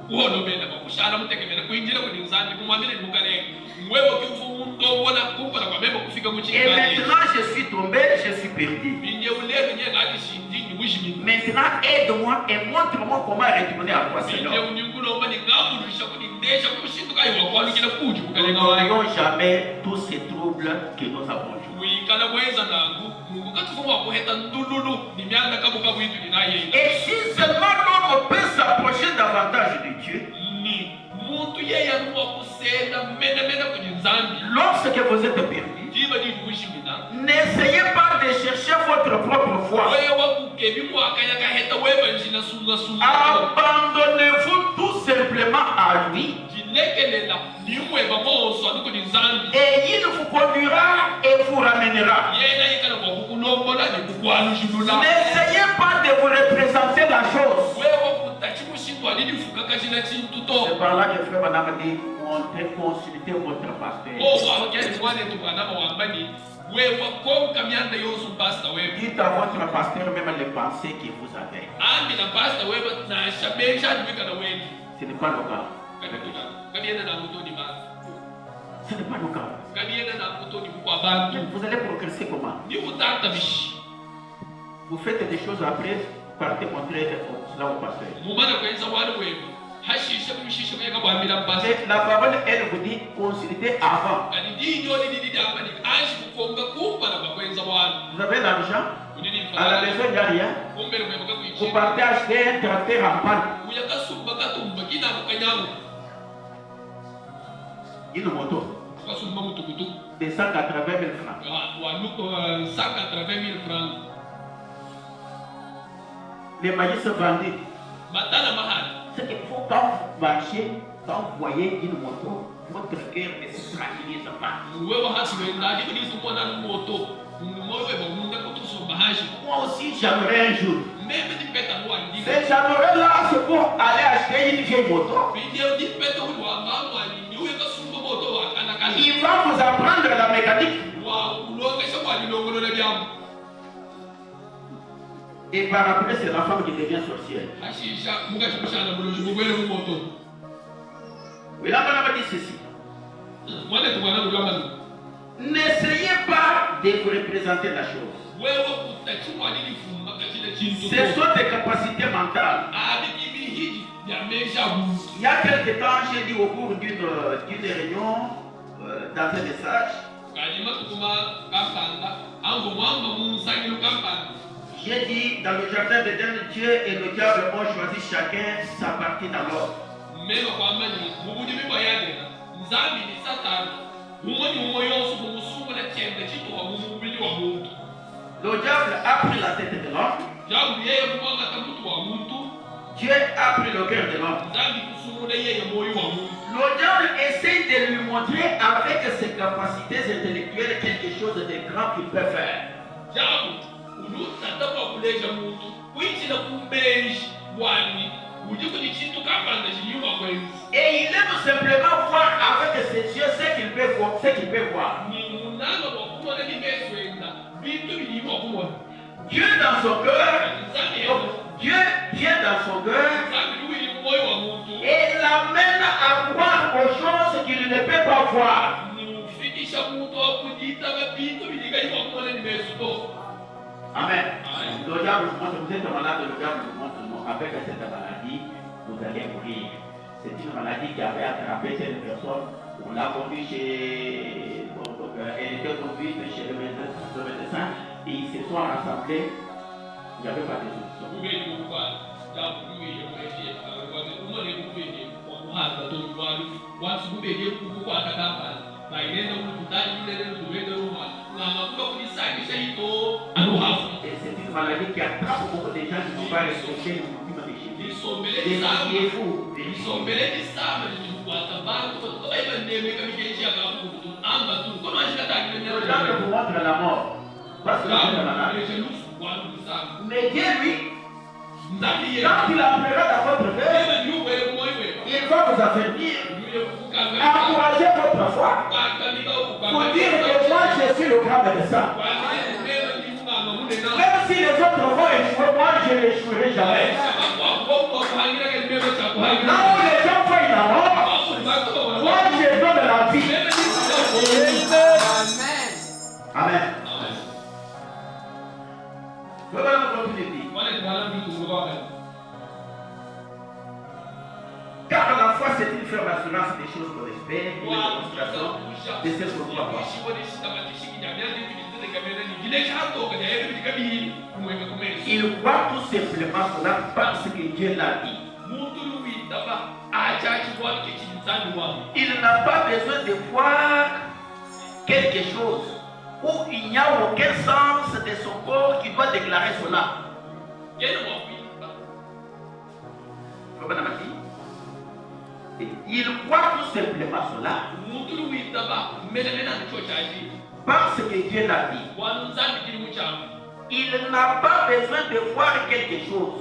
uhono bena bakushala mutekemera kuinjira kwenye nzambi kumwamini mukale mwewe kifundo wala kumpa na kwa mema kufika Et kuchika maintenant je suis tombé, je suis perdu. binye ulele nye ngati shindi ni wishimi Maintenant aide-moi et montre-moi comment retourner à toi, binye Seigneur. unyungulo mba ni ngabulisha kudindesha kushinduka iwa kwalukila kuju Nous kukalenga n'aurions wangu jamais tous ces troubles que nous avons joués. wikala mwenza nangu mungu katufumu wakuheta ndululu ni myanda kabuka bwitu ni naye Et si seulement l'homme peut s'approcher davantage de Dieu, ni muntu yeye anuwa kusenda mena kwenye nzambi lorsque vous êtes perdu, jiba ni wishimina n'essayez pas de chercher votre propre foi. wewe kukebi mwaka yakaheta weba njina sunga Abandonnez-vous tout simplement à lui jilekelela niweba moso anuko ni nzambi et il vous conduira et vous ramènera. yena yikala kwa kukulombola ni kukwalushulula N'essayez pas de vous représenter la chose. wewe kutachimushindwa nini fukaka china chintu to C'est par là que frère Madame dit, consultez votre pasteur. wakati mwane tukanama wambani wewe konka myanda yosu pasta wewe Dites à votre pasteur même les pensées que vous avez. ambi na pasta wewe na shabesha duka na wewe Ce n'est pas le cas. kana tuna kabienda na mutoni ma Ce n'est pas le cas. kabienda na mutoni kwa bantu Vous allez progresser comment? ni utata bishi Vous faites des choses après, partez montrer cela au pasteur. mumana kwenza wale wewe hashisha bishisha kwenye bwambira pasta Mais la parole, elle vous dit, consultez avant. kani dinyo ni damba ni ashi kukonga kumpa na kwenza wale Vous avez l'argent? unini À la maison, il n'y a rien. kumbe wewe Vous kuichi partez acheter un tracteur en panne. uyakasumba katumba kina mukanyamu Une moto kasumba mutukutu de 180 000 francs. waluko 180,000 francs Les maïs vendus. matala mahali C'est qu'il faut quand vous marchez, quand vous voyez une moto, votre cœur ne se tranquillise pas. wewe hasiwenda ndi kudi tumona moto moyo wewe munda kutusumba hashi Moi aussi, j'aimerais un jour. meme di peta mwandi Mais j'aimerais là, c'est pour aller acheter une vieille moto. video di peta wa mama ni uye kasumba moto wa kana kana Il va vous apprendre la mécanique. wa ulongesha kwa lilongolo na byamu Et par après, c'est la femme qui devient sorcière. hashisha mukachikushana muloji mugwele mu moto Oui, là, on a dit ceci. mwana tumwana lugamba N'essayez pas de vous représenter la chose. wewe kutachimwa nini fumba kachile chintu Ce sont des capacités mentales. abi bibi hiji ya mesha mu Il y a quelque temps, j'ai dit au cours d'une réunion, dans un message, kalima tukuma kampanga ango mwamba munsangilu kampanga j'ai dit dans le jardin d'Éden, Dieu et le diable ont choisi chacun sa partie dans l'ordre. mema kwamani mubudi bibayade nzambi ni satani umwe ni umwe yose mumusuma na cyenda cyitwa mu mubili wa muntu Le diable a pris la tête de l'homme, jabu yeye kumanga tamutu wa muntu Dieu a pris le cœur de l'homme. nzambi kusumuna yeye moyo wa muntu Le diable essaye de lui montrer avec ses capacités intellectuelles quelque chose de grand qu'il peut faire. jabu ulutata kuleja muntu kuitila kumbenji wani uje kuni chintu kapanda chinyuma kwenzi Et il aime simplement voir avec ses yeux ce qu'il peut voir. ni munano wa kumona ni meswenda bintu bilimo kumona Dieu dans son cœur, nzambi Dieu vient dans son cœur nzambi luwili moyo wa muntu et l'amène à voir aux choses qu'il ne peut pas voir. niufikisha muntu wakujita bintu biligaliwa kumona ni mesuto Amen. Le diable vous montre, vous êtes malade, le diable vous montre, non, avec cette maladie, vous allez mourir. C'est une maladie qui avait attrapé cette personne. On l'a conduit chez. Elle était conduite chez le médecin et ils se sont rassemblés. Il n'y avait pas de solution. kubeli kukwala jabu luwili mweje umone kubeli wamuhanga tolwalu wansi kubeli kukwata kampala bayinenda ulutali yulele luwende ruma ngama kuba kunisakisha ito anuhafu Et c'est une maladie qui attrape beaucoup de gens qui ne sont pas respectés le mouvement de Jésus. lisombelelisamaisombeleli Défiez-vous. sama lilikwata bantu kaibanemeka mikeishia kapukutu amba tu kono Le diable ashikatakilenyaa vous montre la mort. Parce que vous êtes malade. Mais Dieu, lui, quand il appellera dans votre cœur, il va vous affaiblir, encourager votre foi, pour dire que moi je suis le grand médecin. Même si les autres vont échouer, moi je n'échouerai jamais. Là où les c'est une ferme assurance des choses qu'on espère et une démonstration de ce qu'on ne voit pas. Il croit tout simplement cela parce que Dieu l'a dit. Il n'a pas besoin de voir quelque chose où il n'y a aucun sens de son corps qui doit déclarer cela. Il croit tout simplement cela parce que Dieu l'a dit. Il n'a pas besoin de voir quelque chose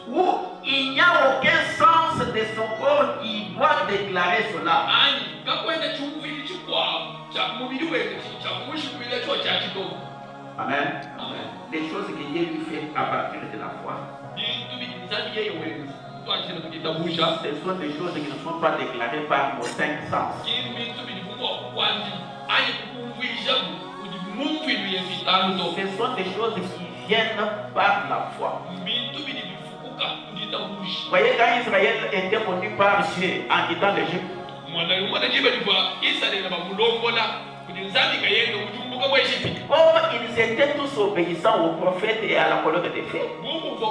où il n'y a aucun sens de son corps qui doit déclarer cela. Amen. Les choses que Dieu lui fait à partir de la foi, ce sont des choses qui ne sont pas déclarées par nos 5 sens. Ce sont des choses qui viennent par la foi. Voyez, quand Israël était connu par Dieu en quittant l'Égypte, comme ils étaient tous obéissants aux prophètes et à la colonne des fées, en cours de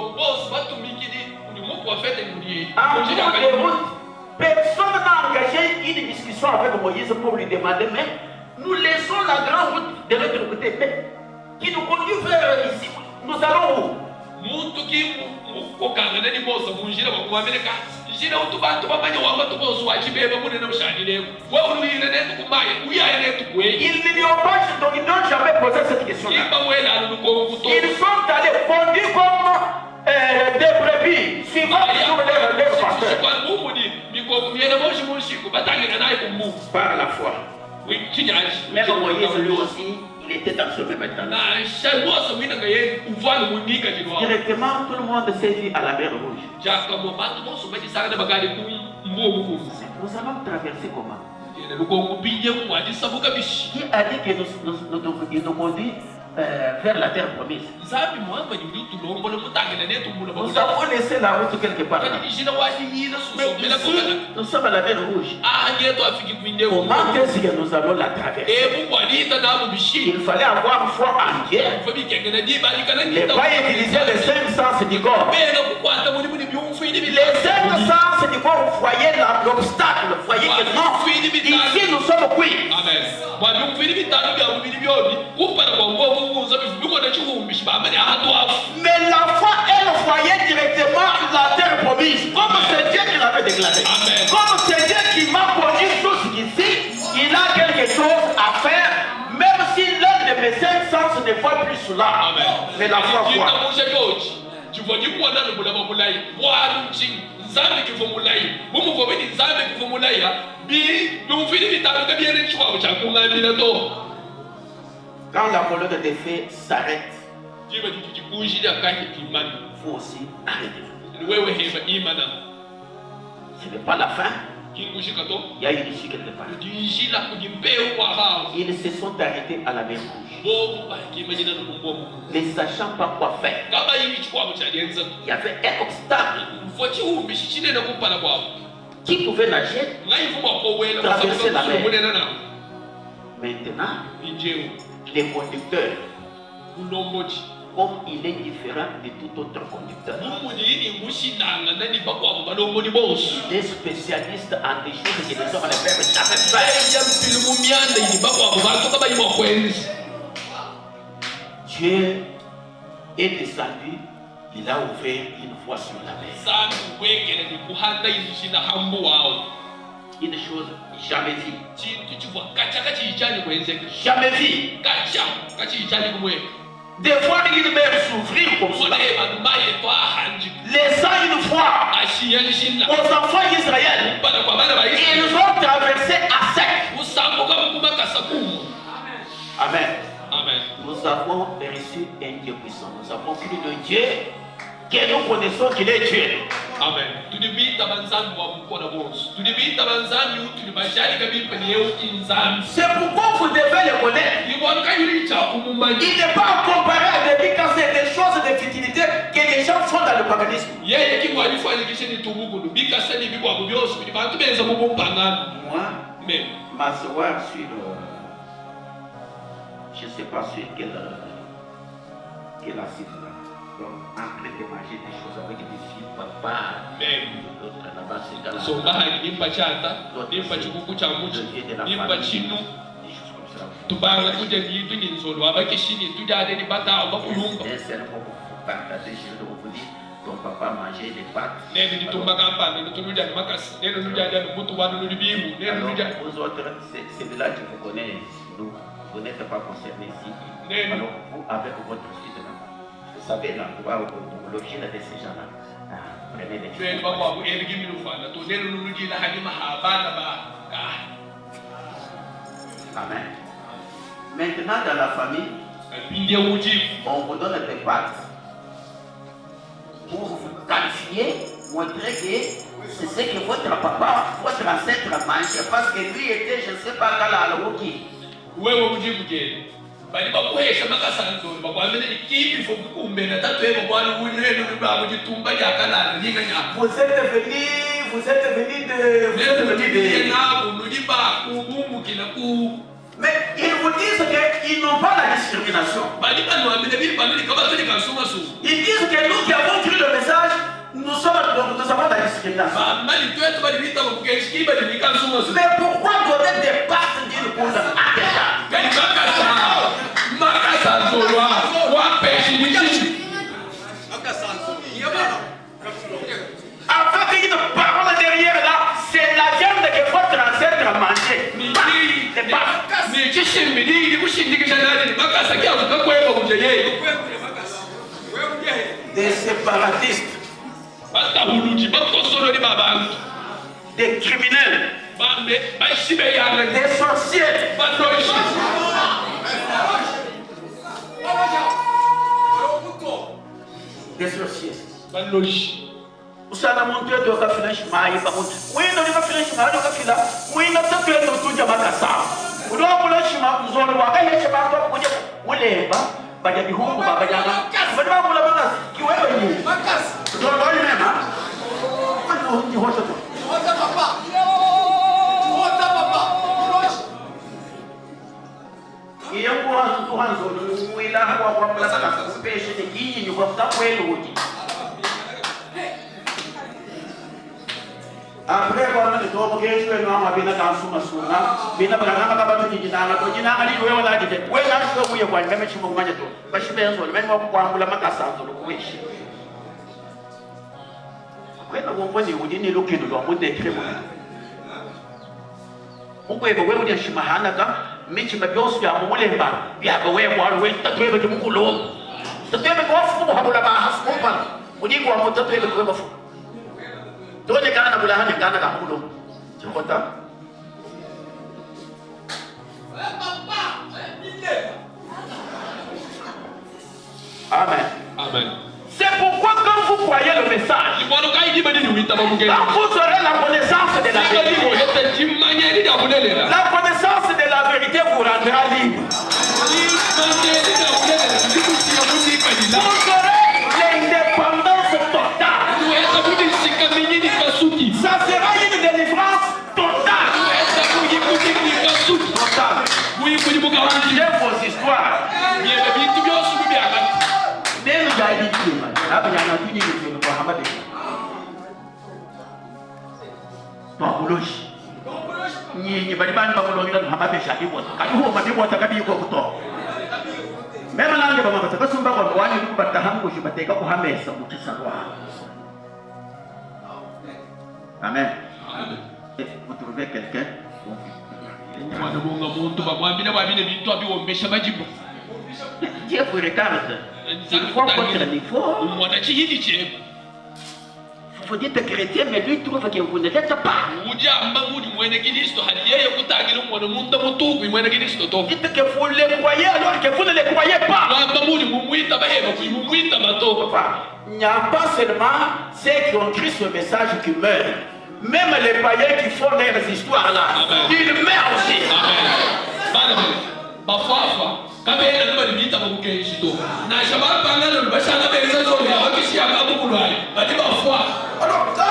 route, personne n'a engagé une discussion avec Moïse pour lui demander, mais nous laissons la grande route de l'autre côté, mais qui nous conduit vers ici, nous allons où? Ils n'ont jamais posé cette question-là. Ils sont allés conduits comme des brebis, suivant toujours leur pasteur. Par la foi. Même Moïse lui aussi, il était dans ce même état. Directement, tout le monde s'est dit à la mer Rouge. Nous allons traverser comment? Qui a dit que nous conduit vers la terre promise? Nous avons laissé la route quelque part là. Mais ici, nous sommes à la mer Rouge. Comment est-ce que nous allons la traverser? Il fallait avoir foi en Dieu. Ne pas utiliser les 5 sens du corps. Les 5 sens du corps, vous voyez l'obstacle, vous voyez que non, ici nous sommes cuits. Mais la foi, elle voyait directement la terre promise, comme c'est Dieu qui l'avait déclaré. Comme c'est Dieu qui m'a conduit jusqu'ici, il a quelque chose à faire, même si l'un de mes 5 sens ne voit plus cela. Mais la foi voit. Quand la colonne des fées s'arrête, il faut aussi arrêter. Ce n'est pas la fin. Il y a une issue quelque part. Ils se sont arrêtés à la mer Rouge, ne sachant pas quoi faire. Il y avait un obstacle qui pouvait nager, traverser la mer. Maintenant, les conducteurs, comme il est différent de tout autre conducteur, il est spécialiste en des choses que les hommes ne peuvent jamais faire. Dieu est descendu, il a ouvert une voie sur la mer. Une chose jamais vue. Jamais vue. De voir une mer s'ouvrir comme cela, laissant une foi aux enfants d'Israël, ils ont traversé à sec. Amen. Nous avons reçu un Dieu puissant. Nous avons cru le Dieu que nous connaissons qu'il est Dieu. Amen. C'est pourquoi vous devez le connaître. Il n'est pas comparé à des quand c'est des choses de futilité que les les gens sont dans le paganisme. Moi, Mais ma soeur sur je ne sais pas sur quel site là. Donc en train de manger des choses avec des filles, papa. D'autres là-bas, c'est dans la des choses comme ça. Tubanga kuja vitu ni nzolo abakishini tujade ni bata abakulumba ton papa mangeait des pâtes. Nene ni tumba kampani ni tunuja ni makasi nene nuja ni mutu wanu ni bimu nene nuja aux autres c'est de là que vous connaissez nous vous n'êtes pas concernés ici. Alors vous avec votre site là vous savez là l'origine de ces gens là prenez les choses. Baba bu elgi mi lufana to nene nuji la hadi mahabana ba Amen. Maintenant dans la famille on vous donne des pâtes pour vous qualifier, montrer que c'est ce que votre papa, votre ancêtre mangeait parce que lui était, je ne sais pas, à la Roki. Vous êtes venu de... Mais ils vous disent qu'ils n'ont pas la discrimination. Ils disent que nous qui avons cru le message, nous avons la discrimination. Mais pourquoi donner des parts d'une poule à quelqu'un? Afin qu'il y ait une parole derrière là, c'est la viande que votre ancêtre a mangée. Des séparatistes, des criminels, des sorciers. Des sorciers. Usana muntu yetu akafinish mai pamoja. Wino ni kafinish mai akafila. Wino tatu yetu tuja makasa. Udoa kula shima mzoni wa kai hesha bato kuja mulemba baja bihungu babajana. Badama kula makasi kiwewe ni. Makasi. Ndio wali mema. Ano ni hoto tu. Hoto papa. Hoto papa. Iyangu hanzu hanzu wila kwa mlaka kupeshe ni kinyi kwa mtakwelo uji. Après avoir le tour que je vais nous avoir bien dans son masuna, bien après on a pas battu ni dans la tour, ni dans la ligue, on a dit, ouais là je vais vous voir, même si vous m'avez tout, parce que bien sûr, même moi pour vous la macassa, le couche. Après nous on voit les roudines et le qui nous doit monter très bon. On peut évoluer au dire chimahana ka, mais tu m'as bien su à mon lemba, bien que ouais moi ouais, t'as trouvé que mon coulot, t'as trouvé que moi fou, on va la bas, on parle, on dit quoi, on t'a trouvé que moi fou. Tuone kana bulahan yang kana kamulo. Cukota. Amen. Amen. C'est pourquoi quand vous croyez le message, quand vous aurez la connaissance de la vérité, la connaissance de la vérité vous rendra libre. Vous aurez l'indépendance totale. Ça sera une délivrance totale. Changez vos histoires. Amen. Vous trouvez quelqu'un? Dieu vous regarde. Il faut votre niveau. Vous dites chrétien, mais lui trouve que vous ne l'êtes pas. Dites que vous le croyez alors que vous ne le croyez pas. Il n'y a pas seulement ceux qui ont cru ce message qui meurent. Même les païens qui font leurs histoires là, ils meurent aussi. Amen. kama yeye ndio alipita kwa kukeshi tu na shabab pangalo bashanga beza zote wakishi akabu kulwai badiba fwa alors ça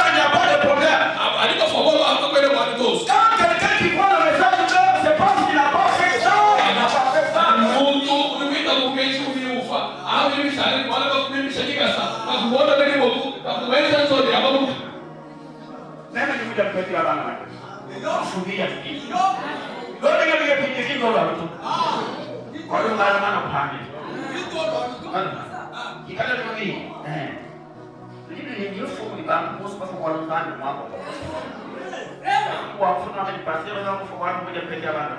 il n'y a pas de problème alipo fwa baba hapo kwenda kwa Dios quand quelqu'un qui prend le message de Dieu c'est parce qu'il n'a pas fait ça il n'a pas fait ça mungu unapita kukeshi ufa au ni mshale wala kwa kumshika sasa akuona ndani wako akumweza zote hapo même ni muda mpetia bana kufugia kitu yote ndio kitu ndio watu kwa hiyo maana pande kikala ndio hii Lili ndio fuku ni bangu mosi kwa kwa ndani mwako kwa mfano kama pasero na kwa kwa mmoja mpetia bana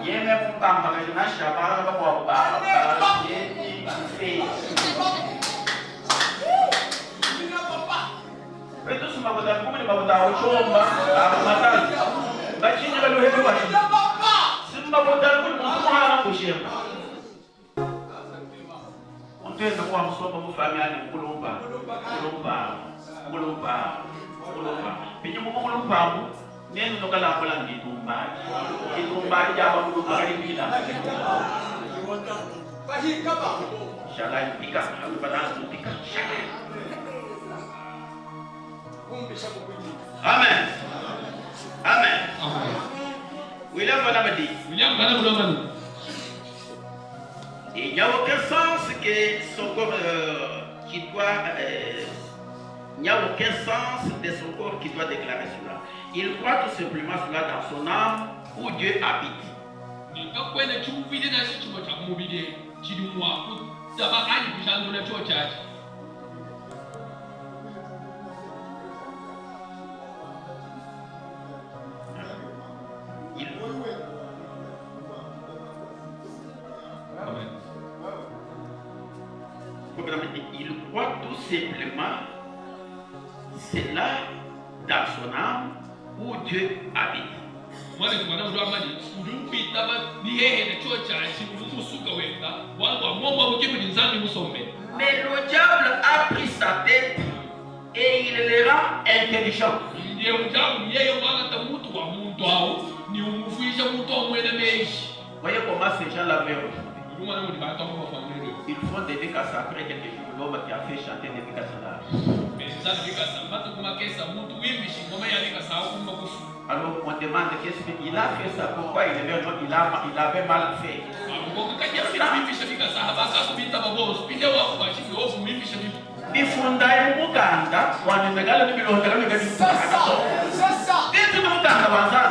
yeye mpamba kana shabara kwa baba yeye mfei Itu semua betul, aku ni bawa tahu coba, apa matal? Bacanya kalau hebat baca. Semua betul pun semua orang kusir. Untuk yang aku ambil semua family kulumba. Pinjam buku kulumba, ni untuk kalau aku lagi tumba dia apa buku kali bila. Jalan tiga, aku pada tiga. Amen. Amen. William Banamadi. Il n'y a aucun sens que son corps qui doit. Il n'y a aucun sens de son corps qui doit déclarer cela. Il croit tout simplement cela dans son âme où Dieu habite. Il croit tout simplement cela dans son âme où Dieu habite. Mais le diable a pris sa tête et il le rend intelligent. Voyez comment ces gens-là meurent. Ils font des décasses après quelques jours. L'homme qui a fait chanter des décasses là. Alors on demande qu'est-ce qu'il a fait ça, pourquoi il est mort, il avait mal fait. Bifundai muganda wanenegala nibilondera ngadi. C'est ça. Ditu muganda wanzana.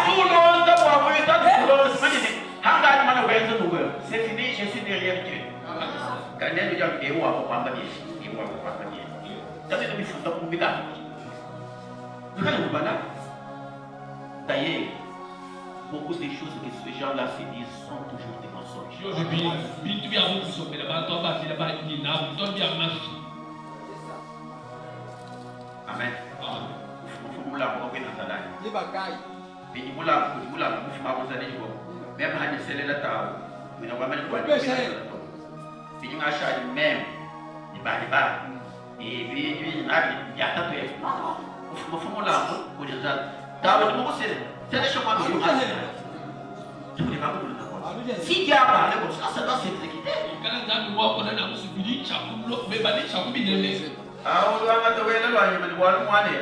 Tulonda kwa kwenda tulonda simani. Hanga mana wenza nuwe. C'est fini, je suis derrière Dieu. Quand il y a des gens qui ont pas de d'ailleurs, beaucoup de choses que ces gens-là se disent sont toujours des mensonges. Amen. Puis achète même des balibas et puis il y a tant de faut là pour les gens d'abord c'est des choses pas tout n'est pas pour si tu as parlé comme ça ça doit s'exécuter ah on doit mettre ouais là il me doit moi aller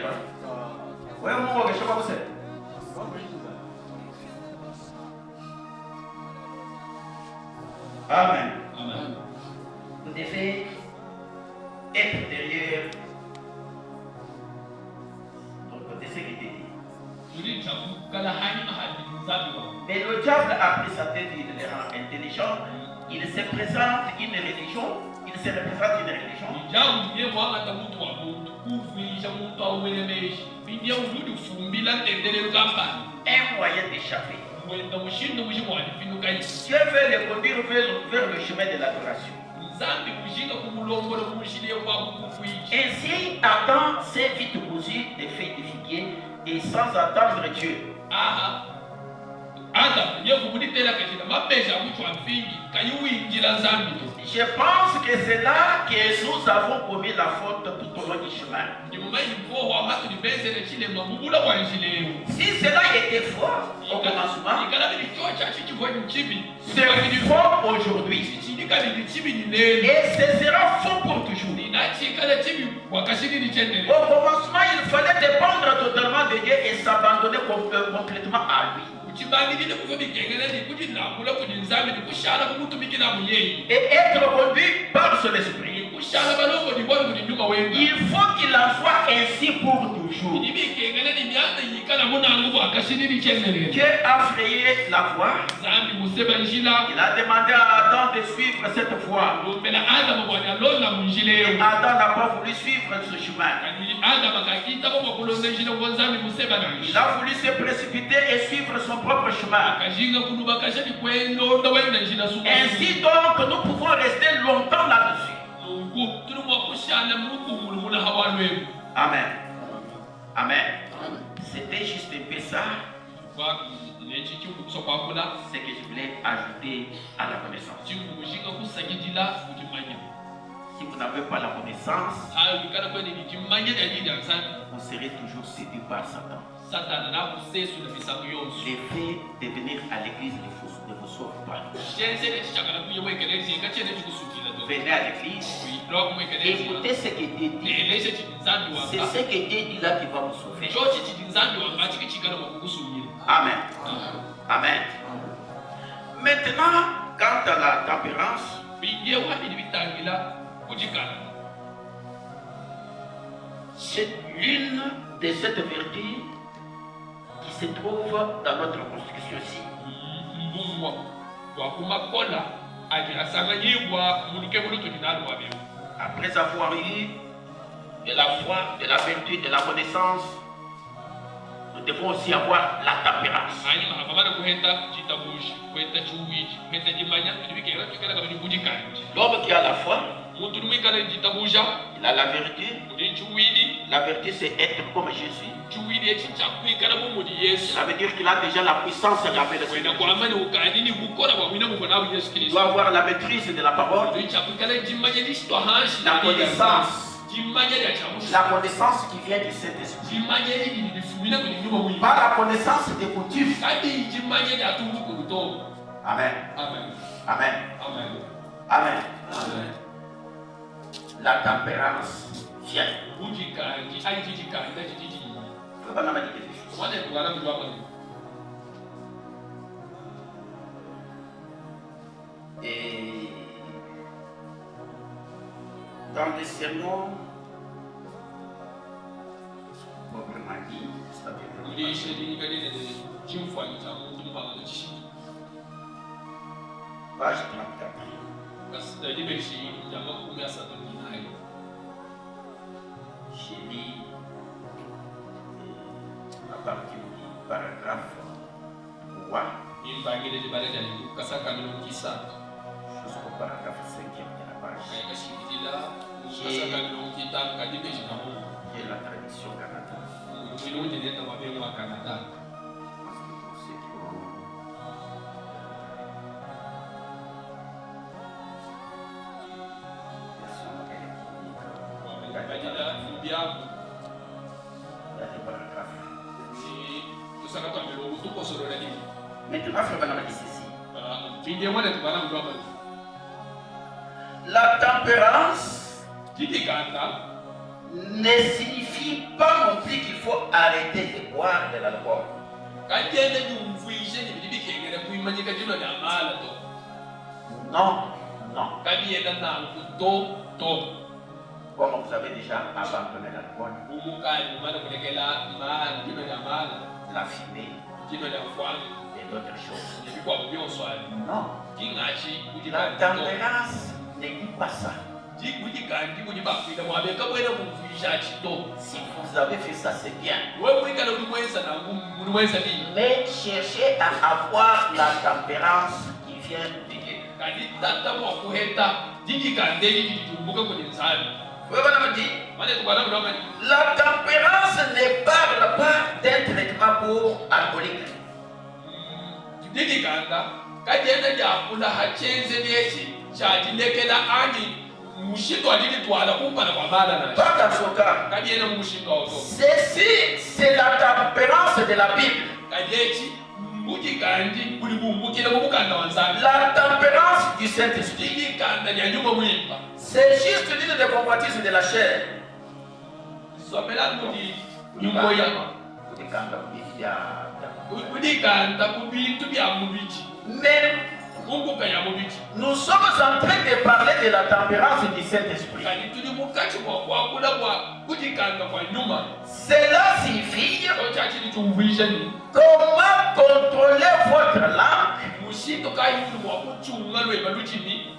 ouais on voit que je sais pas où c'est. Amen. Amen. Vous devez être derrière de ce qui était dit. Mais le diable a pris sa tête, il les rend intelligents. Il se présente une religion. Il se représente une religion. Un moyen d'échapper. Dieu veut les conduire vers le chemin de l'adoration. Ainsi, Adam s'est vite cousu des feuilles de figuier et sans attendre Dieu. Je pense que c'est là que nous avons commis la faute tout au long du chemin. Si cela était fort au commencement, c'est fort aujourd'hui. Et ce sera faux pour toujours. Au commencement, il fallait dépendre totalement de Dieu et s'abandonner complètement à lui. Et être conduit par son esprit. Il faut qu'il en soit ainsi pour toujours. Dieu a frayé la voie. Il a demandé à Adam de suivre cette voie. Et Adam n'a pas voulu suivre ce chemin. Il a voulu se précipiter et suivre son propre chemin. Ainsi donc, nous pouvons rester longtemps là-dessus. Amen. Amen. C'était juste un peu ça. Ce que je voulais ajouter à la connaissance. Si vous n'avez pas la connaissance, vous serez toujours séduit par Satan. Les faits de venir à l'église ne vous sauvent pas. Venez à l'église, écoutez ce que Dieu dit. C'est ce que Dieu dit là qui va vous sauver. Amen. Amen. Maintenant, quant à la tempérance, c'est l'une de ces vertus qui se trouve dans notre constitution ici. Après avoir eu de la foi, de la vertu, de la connaissance, nous devons aussi avoir la tempérance. L'homme qui a la foi, il a la vertu. La vertu, c'est être comme Jésus. Ça veut dire qu'il a déjà la puissance d'appeler le Seigneur. Il doit avoir la maîtrise de la parole. La connaissance qui vient du Saint-Esprit. Pas la connaissance des coutumes. Amen. Amen. Amen. Amen. La tempérance vient. Et dans les sermons, proprement dit, page 34. J'ai lu la partie du paragraphe 3 jusqu'au paragraphe 5e de la page. J'ai la tradition Canada. La tempérance ne signifie pas non plus qu'il faut arrêter de boire de l'alcool. Non, non. Comme vous avez déjà abandonné l'alcool, la fumée et d'autres choses. Non. La tempérance ne dit pas ça. Si vous avez fait ça, c'est bien. Mais cherchez à avoir la tempérance qui vient de Dieu. La tempérance ne parle pas d'un traitement pour alcoolique. mushindo alili twala kumpana kwa bala na Pas dans son cas. kadiena mushindo auto Ceci, c'est la tempérance de la Bible. kadiechi mbuji kandi kuli bumbukile mubukanda wanzana La tempérance du Saint-Esprit. ili kanda nyanyuma mwimba C'est juste l'une des convoitises de la chair. somela mudi nyumbo ya kudikanda kubintu bya mubiki Mais kumbuka ya mubiki nous sommes en train de parler de la tempérance du Saint-Esprit. kadi tuli mukati kwa kula kwa kudikanda kwa nyuma Cela signifie ochachi litumbuisha ni comment contrôler votre langue, mushindo kayulu mwa kuchunga lweba luchini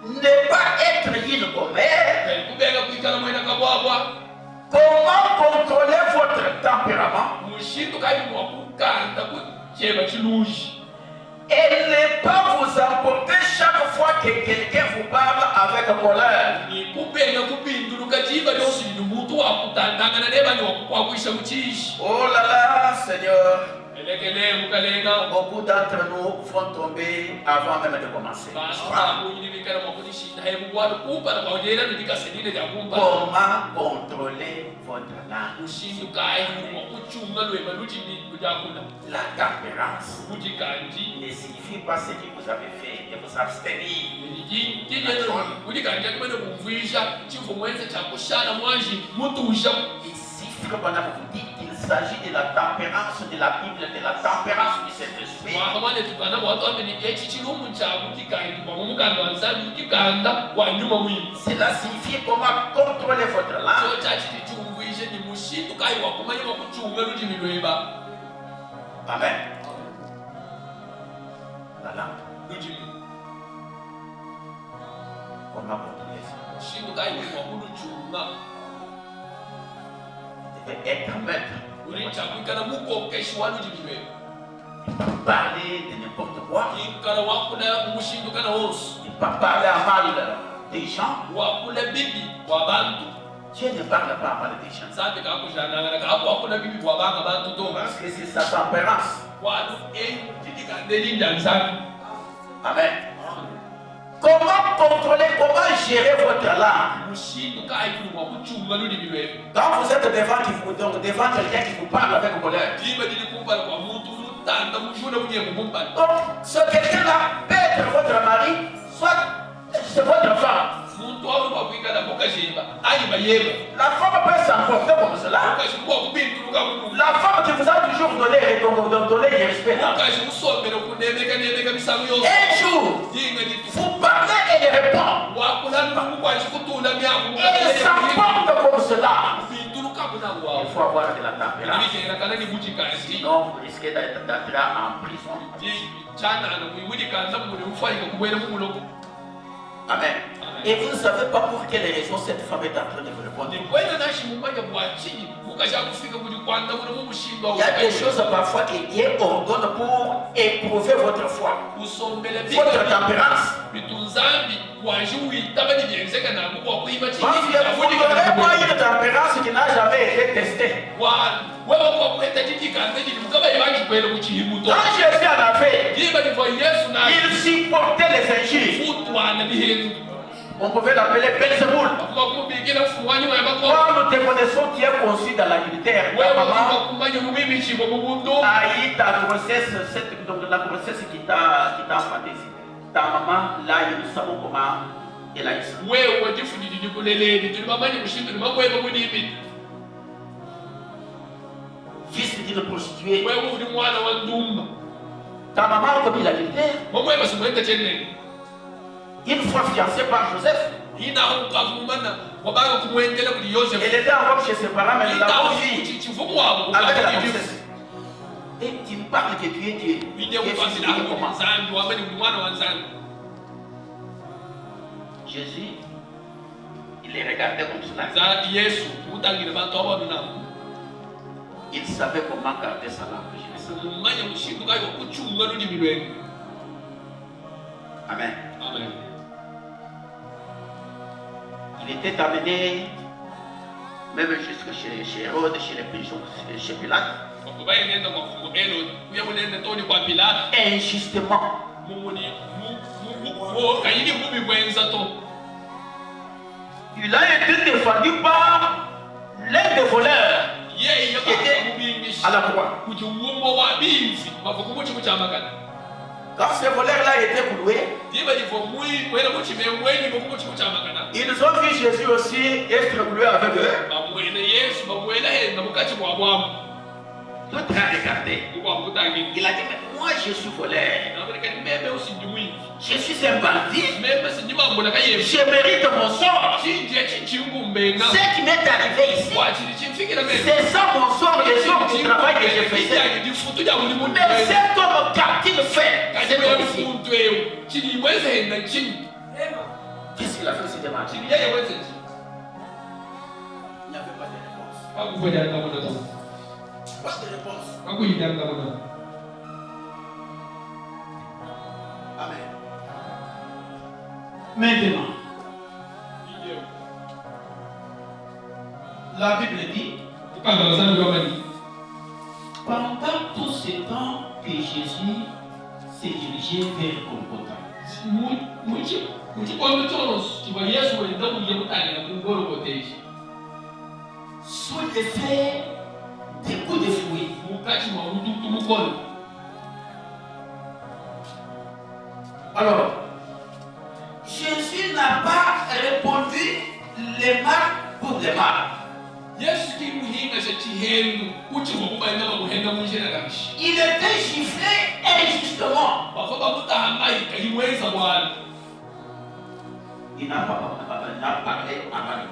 ne pas être une commère. kali kubega kuikala mwena kabwabwa Comment contrôler votre tempérament mushindo kayulu mwa kukanda kucheba chilushi et ne pas vous emporter chaque fois que quelqu'un vous parle avec colère. ni kubenga kupinduluka chiba lyosi ni muntu wakutandangana nebani wakukwakuisha muchishi Oh là là, Seigneur, elekele mukalenga beaucoup d'entre nous vont tomber avant même de commencer. Comment contrôler votre langue? La tempérance ne signifie pas ce que vous avez fait de vous abstenir. Ici, pendant que vous dites qu'il s'agit de la tempérance de la Bible, de la tempérance du Saint-Esprit. Cela signifie comment contrôler votre langue. Amen. La langue. Comment contrôler ça? Vous devez être maître. Parler de n'importe quoi. Ne pas parler à mal des gens. Dieu ne parle pas à mal des gens. Parce que c'est sa tempérance. Amen. Comment contrôler, comment gérer votre langue? Quand vous êtes devant quelqu'un qui vous parle avec colère, donc ce quelqu'un-là peut être votre mari, soit c'est votre femme. La femme peut s'emporter comme cela. La femme qui vous a toujours donné du respect là. Un jour, vous parlez et il répond. Et il s'emporte comme cela. Il faut avoir de la tempérance. Sinon, vous risquez d'entrer en prison. Amen. Et vous ne savez pas pour quelle raison cette femme est en train de vous répondre. Il y a des choses parfois que Dieu ordonne pour éprouver votre foi, votre tempérance. Parce que vous n'aurez pas une tempérance qui n'a jamais été testée. Quand Jésus en a fait, il supportait les injures. On pouvait l'appeler Belzéboul. Quand nous te connaissons, tu es conçu dans l'adultère. Ta maman a eu ta grossesse, donc la grossesse qui t'a enfanté. Ta maman, là, nous savons comment elle a eu ça. Fils d'une prostituée. Ta maman a commis l'adultère. Une fois fiancée par Joseph. Elle était en robe chez ses parents, mais il a envie avec la grossesse. Et tu me parles que tu es Dieu. Jésus, il les regardait comme cela. Il savait comment garder sa langue. Amen. Amen. Il était amené même jusque chez Hérode, chez les pigeons, chez Pilate. Injustement. il a été défendu par l'un des voleurs qui était à la croix. Quand ces voleurs-là étaient cloués, ils ont vu Jésus aussi être cloué avec eux. Tout a regardé. Il a dit, mais moi je suis voleur. Je suis un bandit. Je mérite mon sort. Ce qui m'est arrivé ici, c'est ça mon sort, le sort du travail que j'ai fait. Mais cet homme qu'a-t-il fait? Qu'est-ce qu'il a fait, c'était mal? Il n'y avait pas de réponse. Pas de réponse. Amen. Maintenant, la Bible dit, pendant tout ce temps que Jésus s'est dirigé vers Golgotha, sous l'effet des coups de fouet, alors, Jésus n'a pas répondu les mal pour les mal. Il était giflé injustement. Il n'a pas parlé à mal de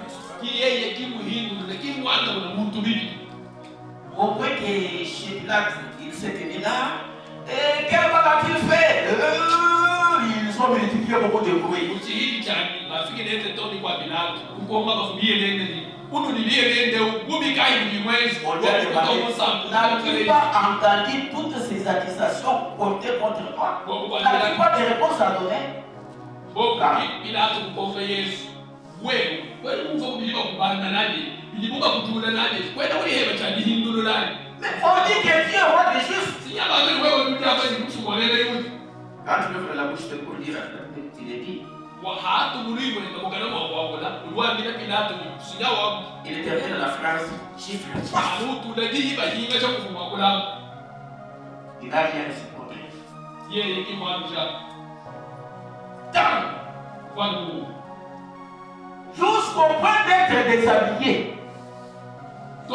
au point que chez Pilate, il s'était mis là. Et quel mal a-t-il fait? Ils ont multiplié beaucoup de bruit. N'as-tu pas entendu toutes ces accusations portées contre toi? N'as-tu pas de réponse à donner? Mais on dit que Dieu est roi des justes. Quand tu ouvres la bouche pour dire, il est dit. Il termine la phrase, chiffre. Il n'a rien répondu. Jusqu'au point d'être déshabillé. On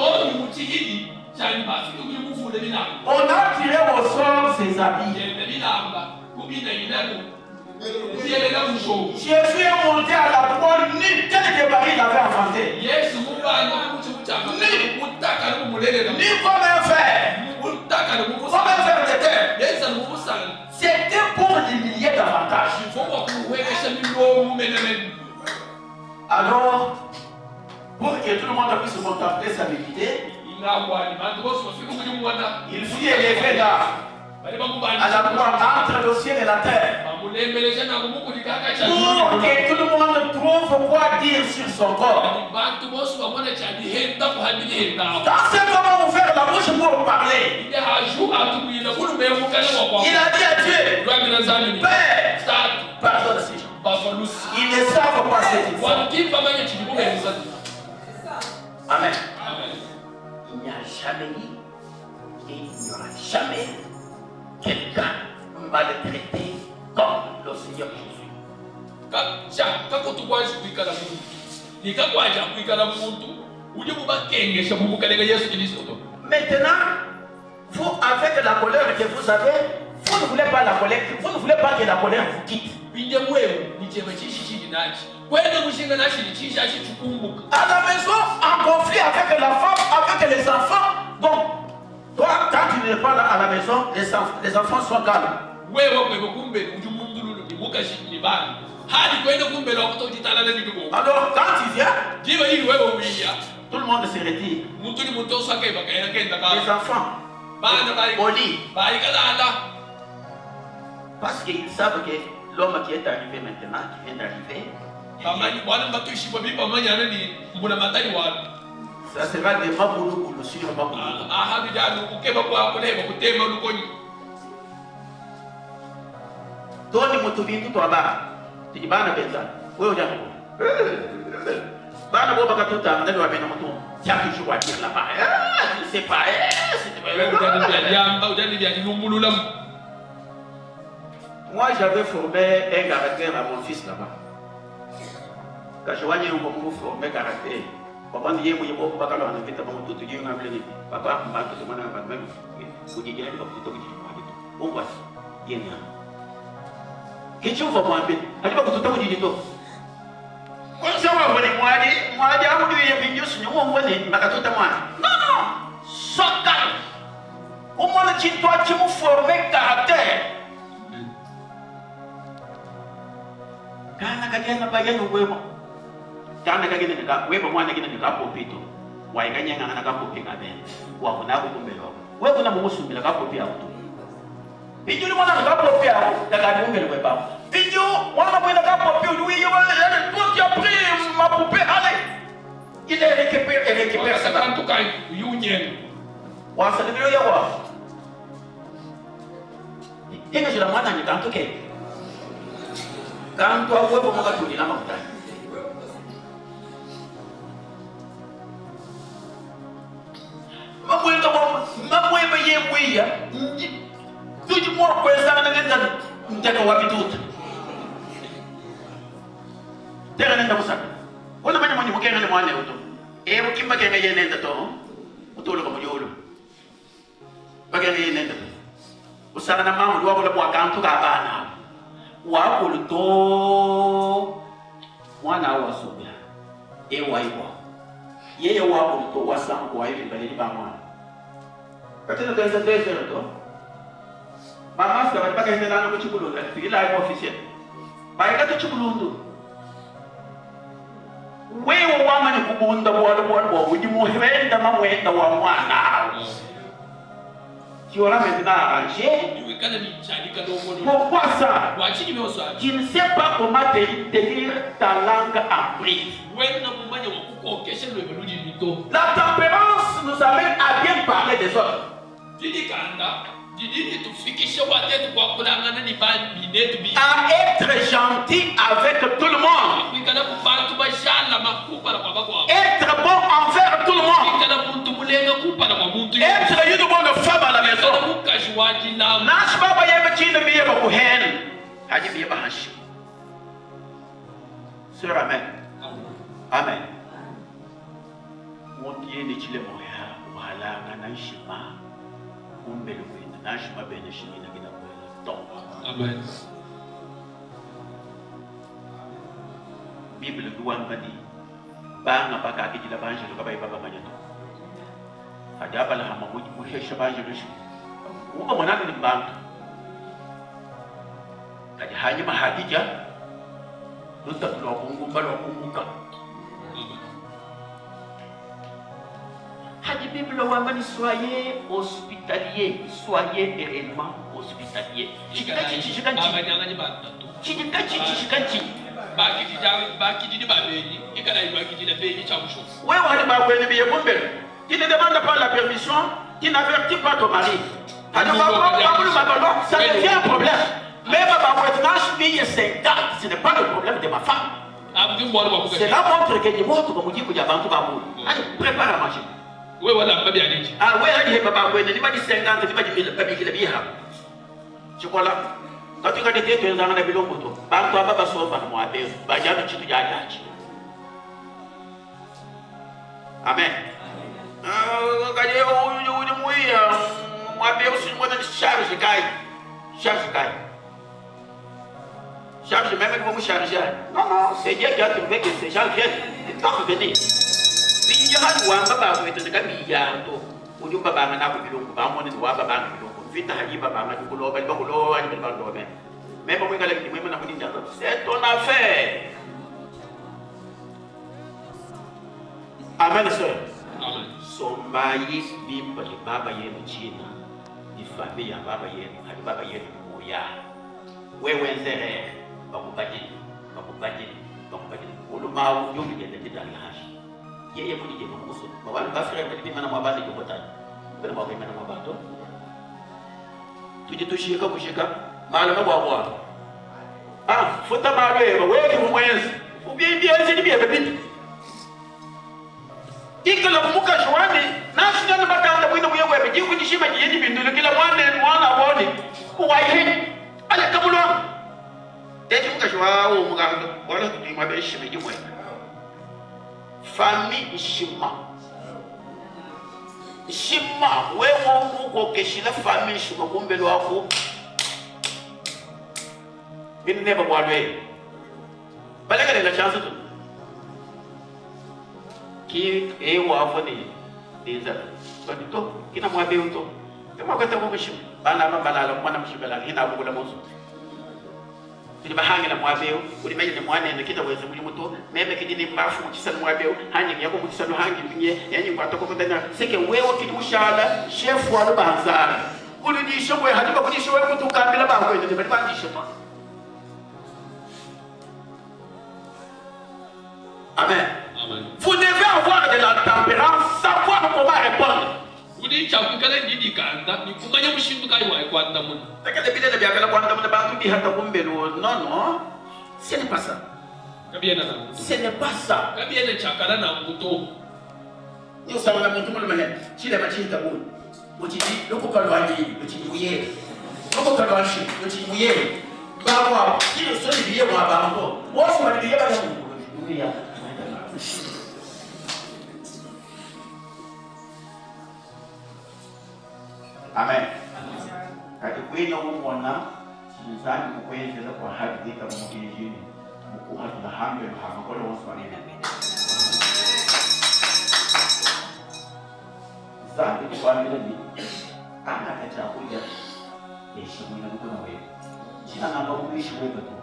a tiré au sort ses habits. Jésus est monté à la croix nu tel que Marie l'avait inventé. Ni comme un fer. Comme un fer de terre. C'était pour l'humilier davantage. Alors, pour que tout le monde puisse contempler sa divinité, il fut élevé là, à la croix entre le ciel et la terre, pour que tout le monde trouve quoi dire sur son corps. Quand cet homme a ouvert la bouche pour parler, il a dit à Dieu, Père, pardonne ces gens. Ils ne savent pas ce qu'ils font. Amen. Il n'y a jamais eu et il n'y aura jamais quelqu'un maltraité comme le Seigneur Jésus. Maintenant, vous, avec la colère que vous avez, vous ne voulez pas la colère, vous ne voulez pas que la colère vous quitte. À la maison, en conflit avec la femme, avec les enfants. Bon, toi, quand tu n'es pas là à la maison, les enfants sont calmes. Alors, quand tu viens, tout le monde se retire. Les enfants, au lit. Parce qu'ils savent que l'homme qui est arrivé maintenant, qui vient d'arriver, ça sera des maboulou sur maboulou. Tony Moutoubi tout en bas. Tu dis, bah, on a besoin. Oui, on a besoin. Bana boba katuta ndani wa bena moto. Chaque jour à dire là-bas. Ah, je sais pas. Moi, j'avais formé un caractère à mon fils là-bas. Quand je voyais un moment formé caractère, papa dit moi je vais pas parler en fait avant tout Dieu m'a appelé. Papa m'a tout demandé à même. Vous dites il va tout dire. On voit. Il y a. Qu'est-ce que vous voulez appeler? Allez pas tout dire tout. On s'en va venir moi dit à vous dire bien juste nous on va dire ma tout moi. Non. Socal. Au moins tu dois tu me former caractère. Kana kagenda bageno wemo. Kana kagenda nika webo mwana kagenda nika popito. Waiganya ngana nika popika ben. Wa kuna kukumbelo. Wewe kuna mumusumila ka popia auto. Bijuli mwana nika popia daga kumbelo weba. Bijo mwana mwana ka popia lui yo wale toi qui a pris ma poupée allez. Il récupère ça en tout cas union. Wa sa de yo wa. Ina jira mwana nika antoke. Quand tu as vu comment tu dis la montagne, ma mouille payé oui, tout du moins pour ça n'a rien d'être wapi tout. Terre n'est pas ça. On a même mon cœur de moi auto. Et vous qui m'a gagné un état, autour de comme yolo. Pas gagné un état. Vous savez, on doit le boire quand tout a bana. Wako luto mwana wa sobya ewa iwa yeye wako luto wasango wa hivi bali ba mwana katika kanisa tese luto mama sa bali baka hina nalo kuchukulu ila iwa officiel bali kato chukulu wewe wama ni kubunda bwalo udi muhenda mamwenda wa mwana Pourquoi ça? Tu ne sais pas comment tenir ta langue en prise. La tempérance nous amène à bien parler des autres. À être gentil avec tout le monde. Être bon envers tout le monde. Être une bonne femme à la maison. Nash baba yebe chine biye ba kuhen. Haji biye ba hashi. Sœur amen. Amen. Montier ni chile moya wala ngana shima. Umbelu kwenda nashima bene shini na kina kwenda. Donc. Amen. Bible duwan badi. Ba nga baka kijila banjelo kabay baba manyato. Adaba la hama muhesha banjelo shi. Uga mwanani ni mbantu. Kadi hanya mahadija. Luta kulokunguka lokunguka. Hadi Bible wamani soyez hospitalier, soyez réellement hospitalier. Chikachi chikanchi. Chikachi chikanchi. Baki di babeni, ikana ibaki di babeni chamusho. Wewe wali babeni biye bombele. Tu ne demandes pas la permission, tu n'avertis pas ton mari. Ça devient un problème. Même ma voisinage fille est 50, ce n'est pas le problème de ma femme. C'est la montre que je montre comme dit que j'ai avant tout à vous. Allez, prépare à manger. Oui, voilà, pas bien dit. Ah, oui, allez, papa, vous n'avez pas dit 50, vous n'avez pas dit 1000, pas bien. Tu vois là, quand tu regardes tes dans la ville au moto, par toi, papa, soit par moi, Bajan, tu te dis. Amen. Moi, bien aussi, moi, charge caille. Charge même que vous me chargez. Non, c'est Dieu qui a trouvé que ces gens viennent. Ils doivent venir. Puis il y a un ouam, papa, vous êtes un milliard. Vous dites, papa, on a un bilon, papa, on a un bilon. Vite, on a dit, papa, on a dit, on a dit, on a dit, mais pour moi, c'est ton affaire. Amen, sœur. Sombayi bimba li baba yenu china ni familia baba yenu hadi baba yenu moya wewe nzere bakubaji uluma yomi gende ndani hashi yeye mudi je muso mabali basira ndi mana mabali ko botani bana mabali mana mabato tuje tushika kushika malama bwa futa malwe wewe ki mwenzi ubibi ezi ni biye bebiti ikala muka shwani nasi nyana batanda mwina muye wewe jiku jishima jiyeji bindulu kila mwana woni uwaihe ala kabulwa deji muka shwa wo muka wala kujima be shime jimwe fami shima wewe uko keshila fami shima kumbe lwako binne ba walwe balega de la chance to ki wa foni deza to kina mwa be to kama kwata ko bishim bana ma balala mwana mshibala hina bugula mozo tuli bahangi la mwabeo uli meje ne mwana ne kita weze muli muto meme kidini mafu kisana mwabeo hangi yako mukisano hangi binye yanyi kwato ko ndanya seke wewe kitushala chef wa banzara uli ni shobwe hadiba kujisho wewe mutu kambila ba ko ende bali bandisho to amen. Vous devez avoir de la tempérance, savoir comment répondre. Vous dites que vous avez dit que vous avez dit que vous avez dit que non, ce n'est pas ça. Ce n'est pas ça. Nous sommes là, nous sommes là, si les machines tabou, vous dites, le coca loyer, le tibouillé, le coca loyer, le tibouillé, bah, qui le seul billet, moi, bah, moi, je m'en dis, oui, amen. Kati kwenda umona sizani kukwenzela kwa hadika mu injili mukuha tunahambe muhamagolo woswanene zati kwambira ni ana kacha kuja yeshimina kuna wewe jina namba kuishi wewe tu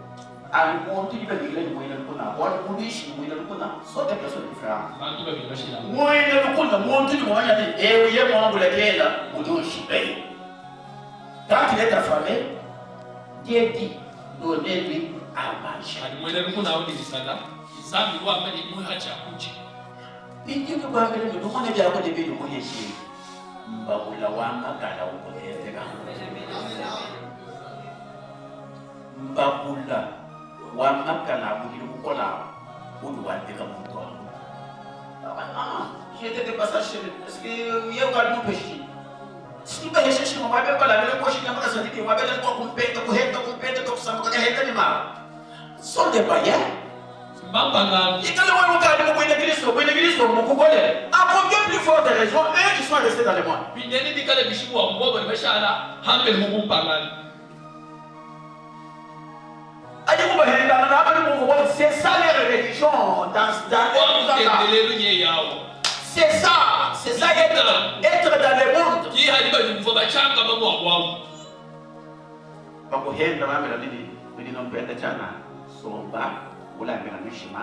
alimuntu ibadile mwina kuna wala kuishi mwina kuna sote kwa sote fara bantu babirashira mwina kuna muntu ni mwanya ni ewe ye mwangu lekela unoshi quand il est affamé, Dieu dit, donnez-lui à manger. Il dit que vous avez le nom de Dieu de vie de mon Jésus. Mbabula wanga kala ukotezeka. Mbabula wanga kala ukili kukola uduwandika muntu wangu. Ah, j'étais de passage parce que il y a pas de péché. Si tu veux chercher mon papa, quand la même fois, je suis en train de dire, on va aller voir qu'on pète, comme ça, on va aller mal. Sont des païens. Et quand le monde a dit, on est l'église, on est à combien plus forte raison, eux qui sont restés dans le monde. Puis il y a des cas de bichou, on va voir, mais Chana, Hamel Moumou Paman. C'est ça les religions dans c'est ça être dans le monde. Qui a dit que vous avez changé comme moi? Quand vous avez dit non perdre chana, somba, vous l'avez mis chez moi.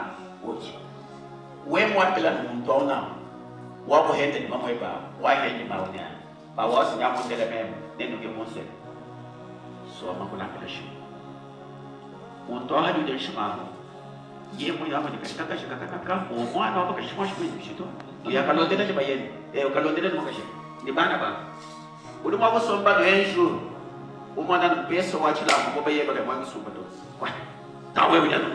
Oui, moi je l'ai mis dans le wa vous avez dit maman pas, wa avez dit maman. Ba wa si nyamo tele même, ne nous démoncer. So ma kuna kala shi. On doit aller de chemin. Ye mo yama ni kaka kaka, o mo ana ba ka shi mo shi to. Ya kalau tidak dibayar, kalau tidak mau kasih, di mana bang? Udah mau somba do enjo, umana peso wajib lah, mau bayar pada mau somba do. Wah, tahu ya benar.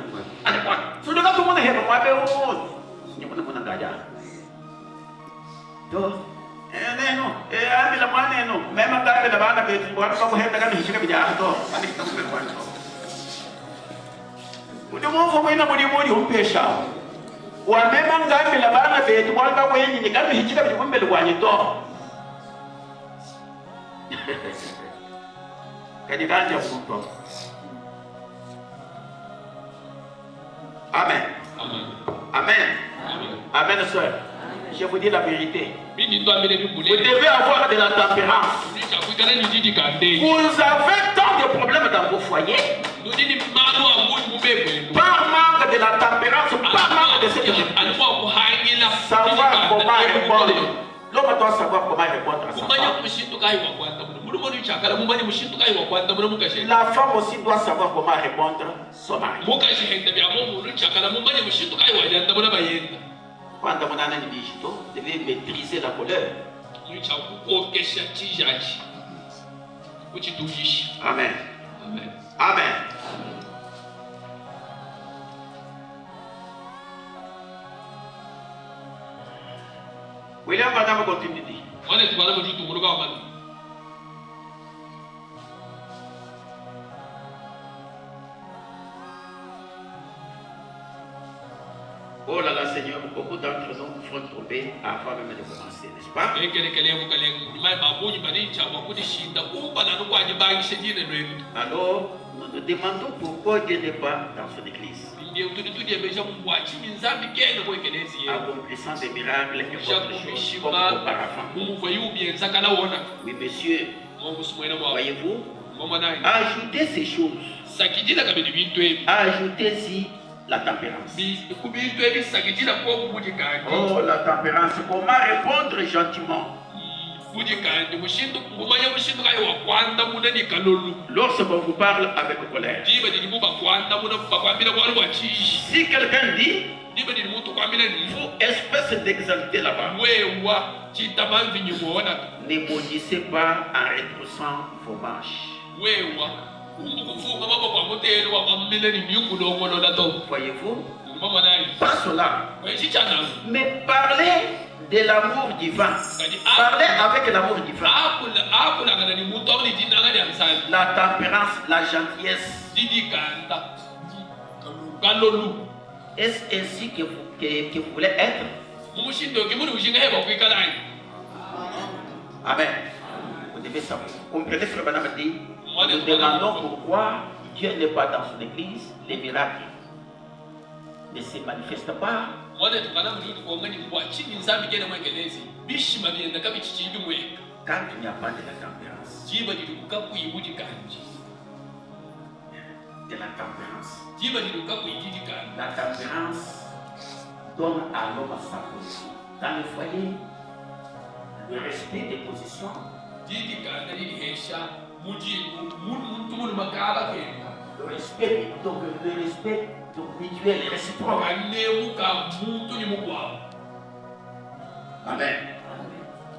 Ada kuat. Sudah kan semua nih, mau apa pun, ini pun gajah. Do, no, ambil mana no, memang tak ada mana betul. Bukan kamu hendak kan hisap bijak do, ada kita berkuat. Udah mau fokus nak mau umpesha. Wa mema ngambi la bana betu wanga wenyi ni ngambi hichika bikumbe lwanye to kadi kanja futo amen amen amen sœur je vous dis la vérité vous devez avoir de la tempérance vous avez tant de problèmes dans vos foyers par manque de la tempérance, par manque de cette savoir comment répondre. L'homme doit savoir comment répondre à sa femme. La femme aussi doit savoir comment répondre à son mari. Quand on a un bijou, vous devez maîtriser la colère. Amen. Amen. Amen. William va d'abord continuer. On est pas là pour tout le monde. Oh là là, Seigneur, beaucoup d'entre nous font tomber avant même de commencer, n'est-ce pas? Alors, nous nous demandons pourquoi Dieu n'est pas dans son église. Accomplissant des miracles et autres choses comme auparavant. Oui, monsieur, voyez-vous, ajoutez ces choses. Ajoutez-y la tempérance. Oh, la tempérance, comment répondre gentiment? Lorsqu'on vous parle avec colère. Si quelqu'un dit, vous espèce d'exalter là-bas, ne maudissez pas en retroussant vos marches. Voyez-vous, pas cela, mais parlez de l'amour divin. Parlez avec l'amour divin. La tempérance, la gentillesse. Est-ce ainsi que vous voulez être? Amen. Vous devez savoir. Comprenez ce que Madame dit. Nous demandons pourquoi Dieu n'est pas dans son église. Les miracles ne se manifestent pas. Quand il n'y a pas de la tempérance. De la tempérance. La tempérance donne à l'homme sa position. Dans le foyer, le respect des positions. Le respect mutuel et réciproque. Amen.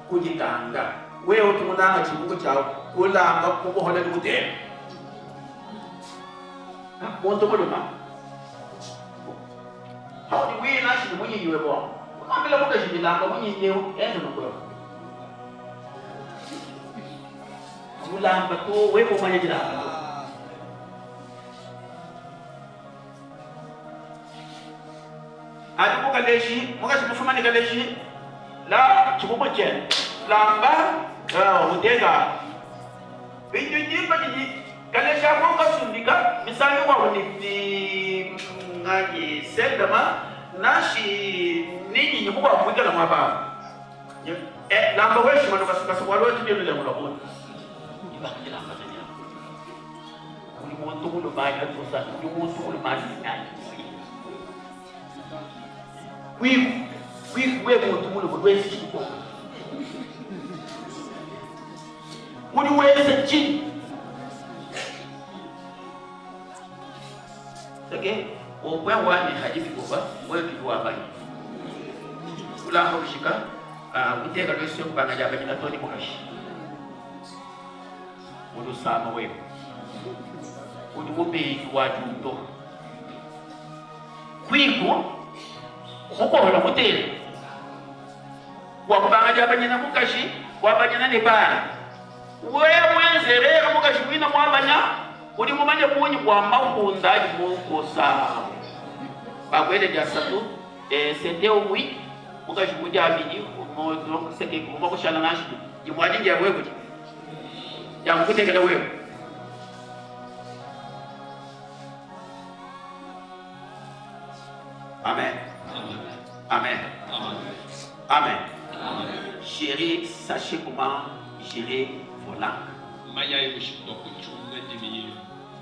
Kujitanga. Wewe tumunanga chibuko chao kulanga kubohola mutera. Bonto muluma. How do we nashi munyi yiwe bo? Ambela muka shibilanga munyi nyewo ende nokolo. Mulamba to wewe manya jira. Ati muka leshi, muka shibufuma ni kaleshi. La chibuko chen. Lamba utega. Binjuji bajiji kalesha kwa sundika misali wa ni ngaji sendama nashi nini nyukuba kuika na mwaba. Lamba weshi manuka swalo tibyo le mulabo. Ibakije lamba tanya. Uli muntu mulo baya tosa, uli muntu mulo mali nani. We muntu mulo bwesi chiko. Uli wese chini. Okay? Okwe wani hadithi kuba, wewe kiwa bani. Kula kushika, utega lwese kubanga jaba jina toni mukashi. Ulu sama wewe. Uli mupe wajuto. Kwiku, ukohola mutele. Wakubanga jaba jina mukashi, wabajina ni bana. Wewe nzerero mukashi mwina mwabanya. Uli mumanya kunyi kwa mahunda mukosa. Bagwele jasatu sente owi mukashi kuja abiji mo seke ko kushana nashi. Jimwaji ndia wewe. Ya kutekela wewe. Amen. Amen. Amen. Chérie, sachez comment gérer vos langues.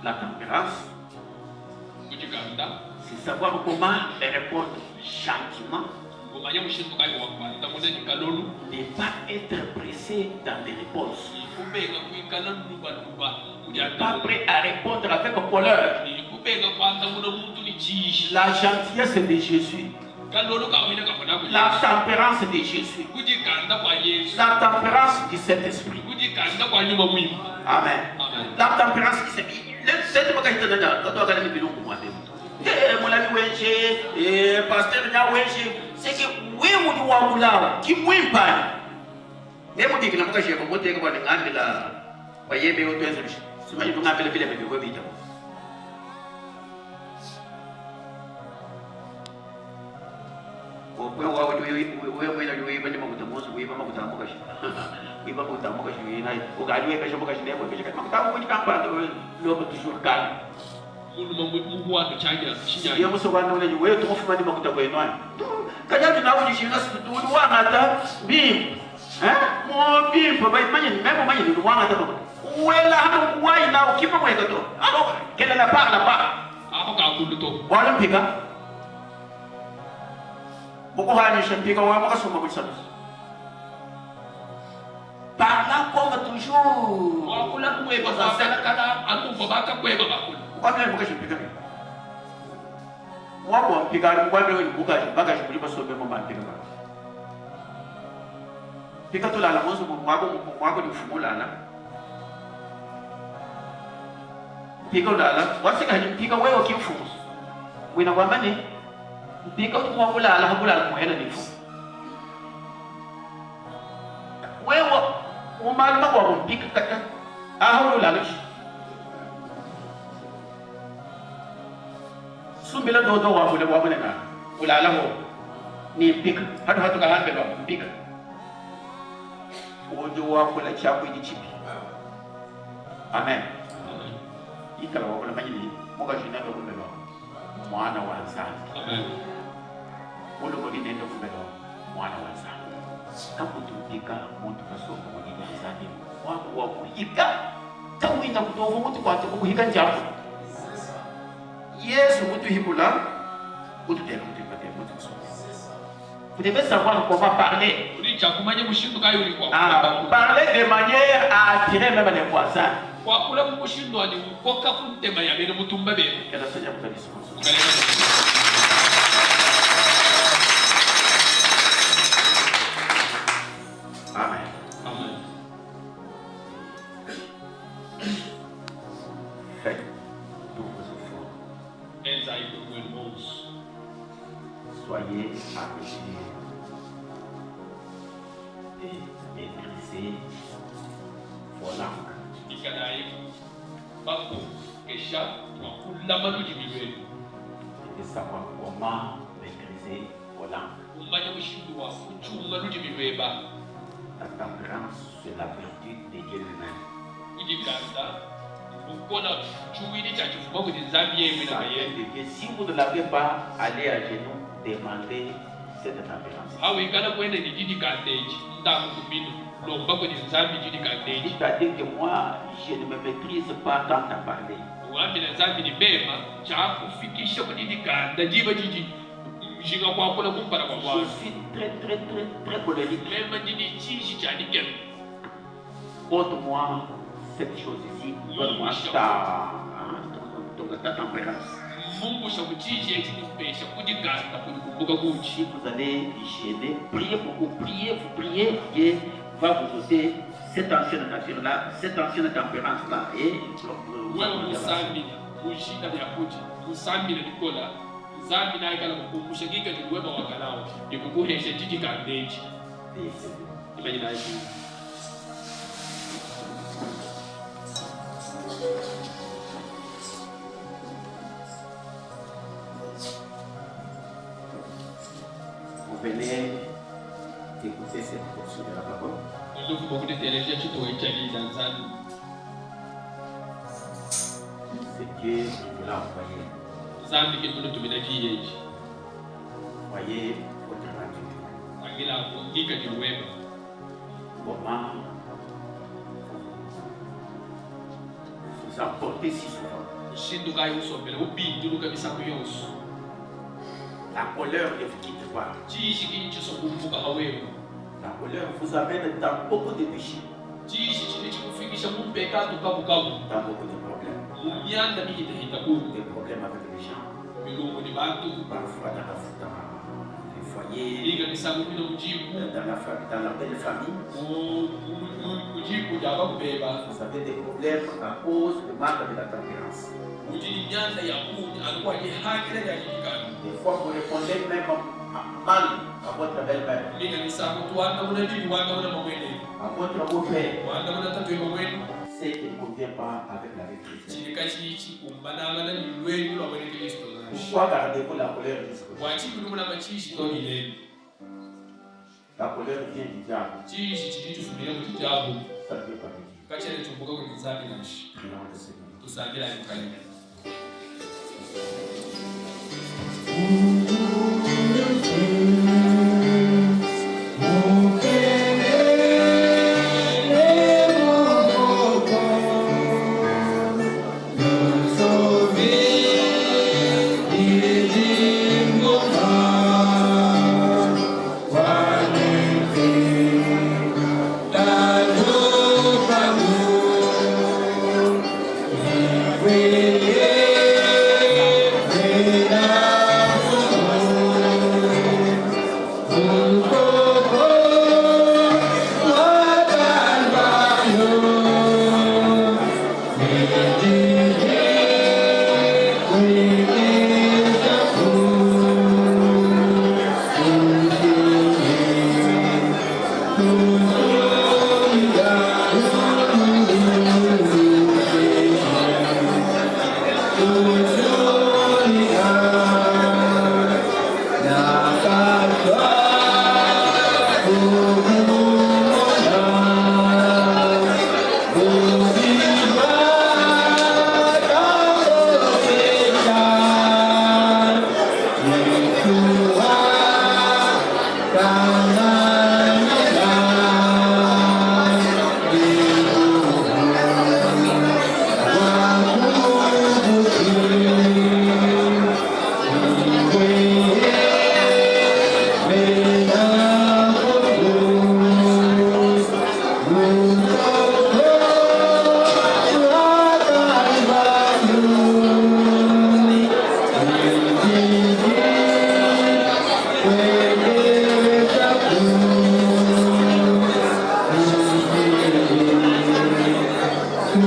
La tempérance, c'est savoir comment répondre gentiment, ne pas être pressé dans les réponses, ne pas prêt à répondre avec colère. La gentillesse de Jésus, la tempérance de Jésus, la tempérance du Saint-Esprit. Amen. La tempérance du Saint-Esprit. C'est ce que je te dis. Quand on a pasteur, c'est que wewe ni wangu lao kimwimpa nemo dikina muka sheko mote ko bana ngambila bayebe yo tenzo simanyi ngambila vile vile kwa vita wewe wao wewe mwenye wewe bani makutamozo wewe mama kutamoka shi wewe mama kutamoka shi na ukajwe kesho mboka shi leo kesho makutamoka kwenye kampanda leo toujours calme Mungu watu chanja shinya ya musobana ule wewe tumufuma ni makuta kwenwa kanya tunavujishinga situli wangata bimbo mo bimbo baimanye memo manye ni wangata makuta wela hapo kuwai na ukipa mweka to hapo kela la pa hapo ka kundu to wala mpika boko hani shampika wa maka soma kwa sababu parla comme toujours wakula kuweka sasa kana atumbo baka kuweka bakula kwa nini mboka shampika wako mpika kwa nini mboka baka shampika sobe mama mpika pika to la mwanzo mwako ni fumula na pika ulala wasika pika wewe kimfumo wina kwamba ni pika kwa kulala hakula muhela ni fu wewe umalima kwa mpika kaka ulala sumbila dodo wa kule na ulala ho ni pika hatu kahambe ba pika ojo wa kula chako ni chipi amen ikala wa kula majini moga jina ndo kumbe mwana wa nzanzi amen wolo ko dinendo kumbe mwana wa nzanzi kakututika muntu kasoma kwenye nzanzi wako wa kuhika tawinda kutovu mutu kwate kuhika njako Yesu mutu hibula mutu tena mutu pate mutu kusoma vous devez savoir comment parler. Parler de manière à attirer même les voisins. Que le Seigneur vous bénisse. Amen. Amen. Faites tous vos efforts. Soyez appréciés et maîtrisez vos langues. Et de savoir comment maîtriser vos langues. La tempérance, c'est la vertu de Dieu lui-même. Si vous ne l'avez pas, allez à genoux, demandez cette tempérance. C'est-à-dire que moi, je ne me maîtrise pas tant à parler. Je suis très colérique. Ôte-moi cette chose ici. Donne-moi ta tempérance. Si vous allez gêner, priez beaucoup, vous priez, Dieu va vous ôter cette ancienne nature-là, cette ancienne tempérance-là. Et vous venez d'écouter cette portion de la parole. C'est Dieu qui vous l'a envoyé. Voyez votre nature. Comment vous emportez si souvent. La colère ne vous quitte pas. La colère vous amène dans beaucoup de péchés. Dans beaucoup de problèmes. Des problèmes avec les gens. Parfois dans les foyers, dans la belle famille. Vous avez des problèmes à cause du manque de la tempérance. Des fois vous répondez même Mali, à votre belle-mère. Mina ni sabu tuanda una bibi wanda una mawene. À votre beau-père. Wanda una tatu mawene. C'est qui ne convient pas avec la vie chrétienne. Chirikachi kumbana na ni lwenyu lwa bwana Kristo na. Pourquoi gardez-vous la colère jusqu'au bout? Wachi kudumuna machishi to milele. La colère vient du diable. Chishi chilichufumira mu kitabu. Ça ne veut pas dire. Kachele tumbuka ku nzambi nashi. Prions le Seigneur. Tusagira yukalenda. Thank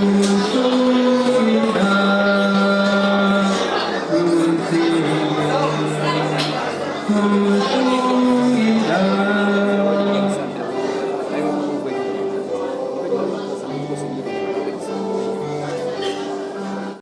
you.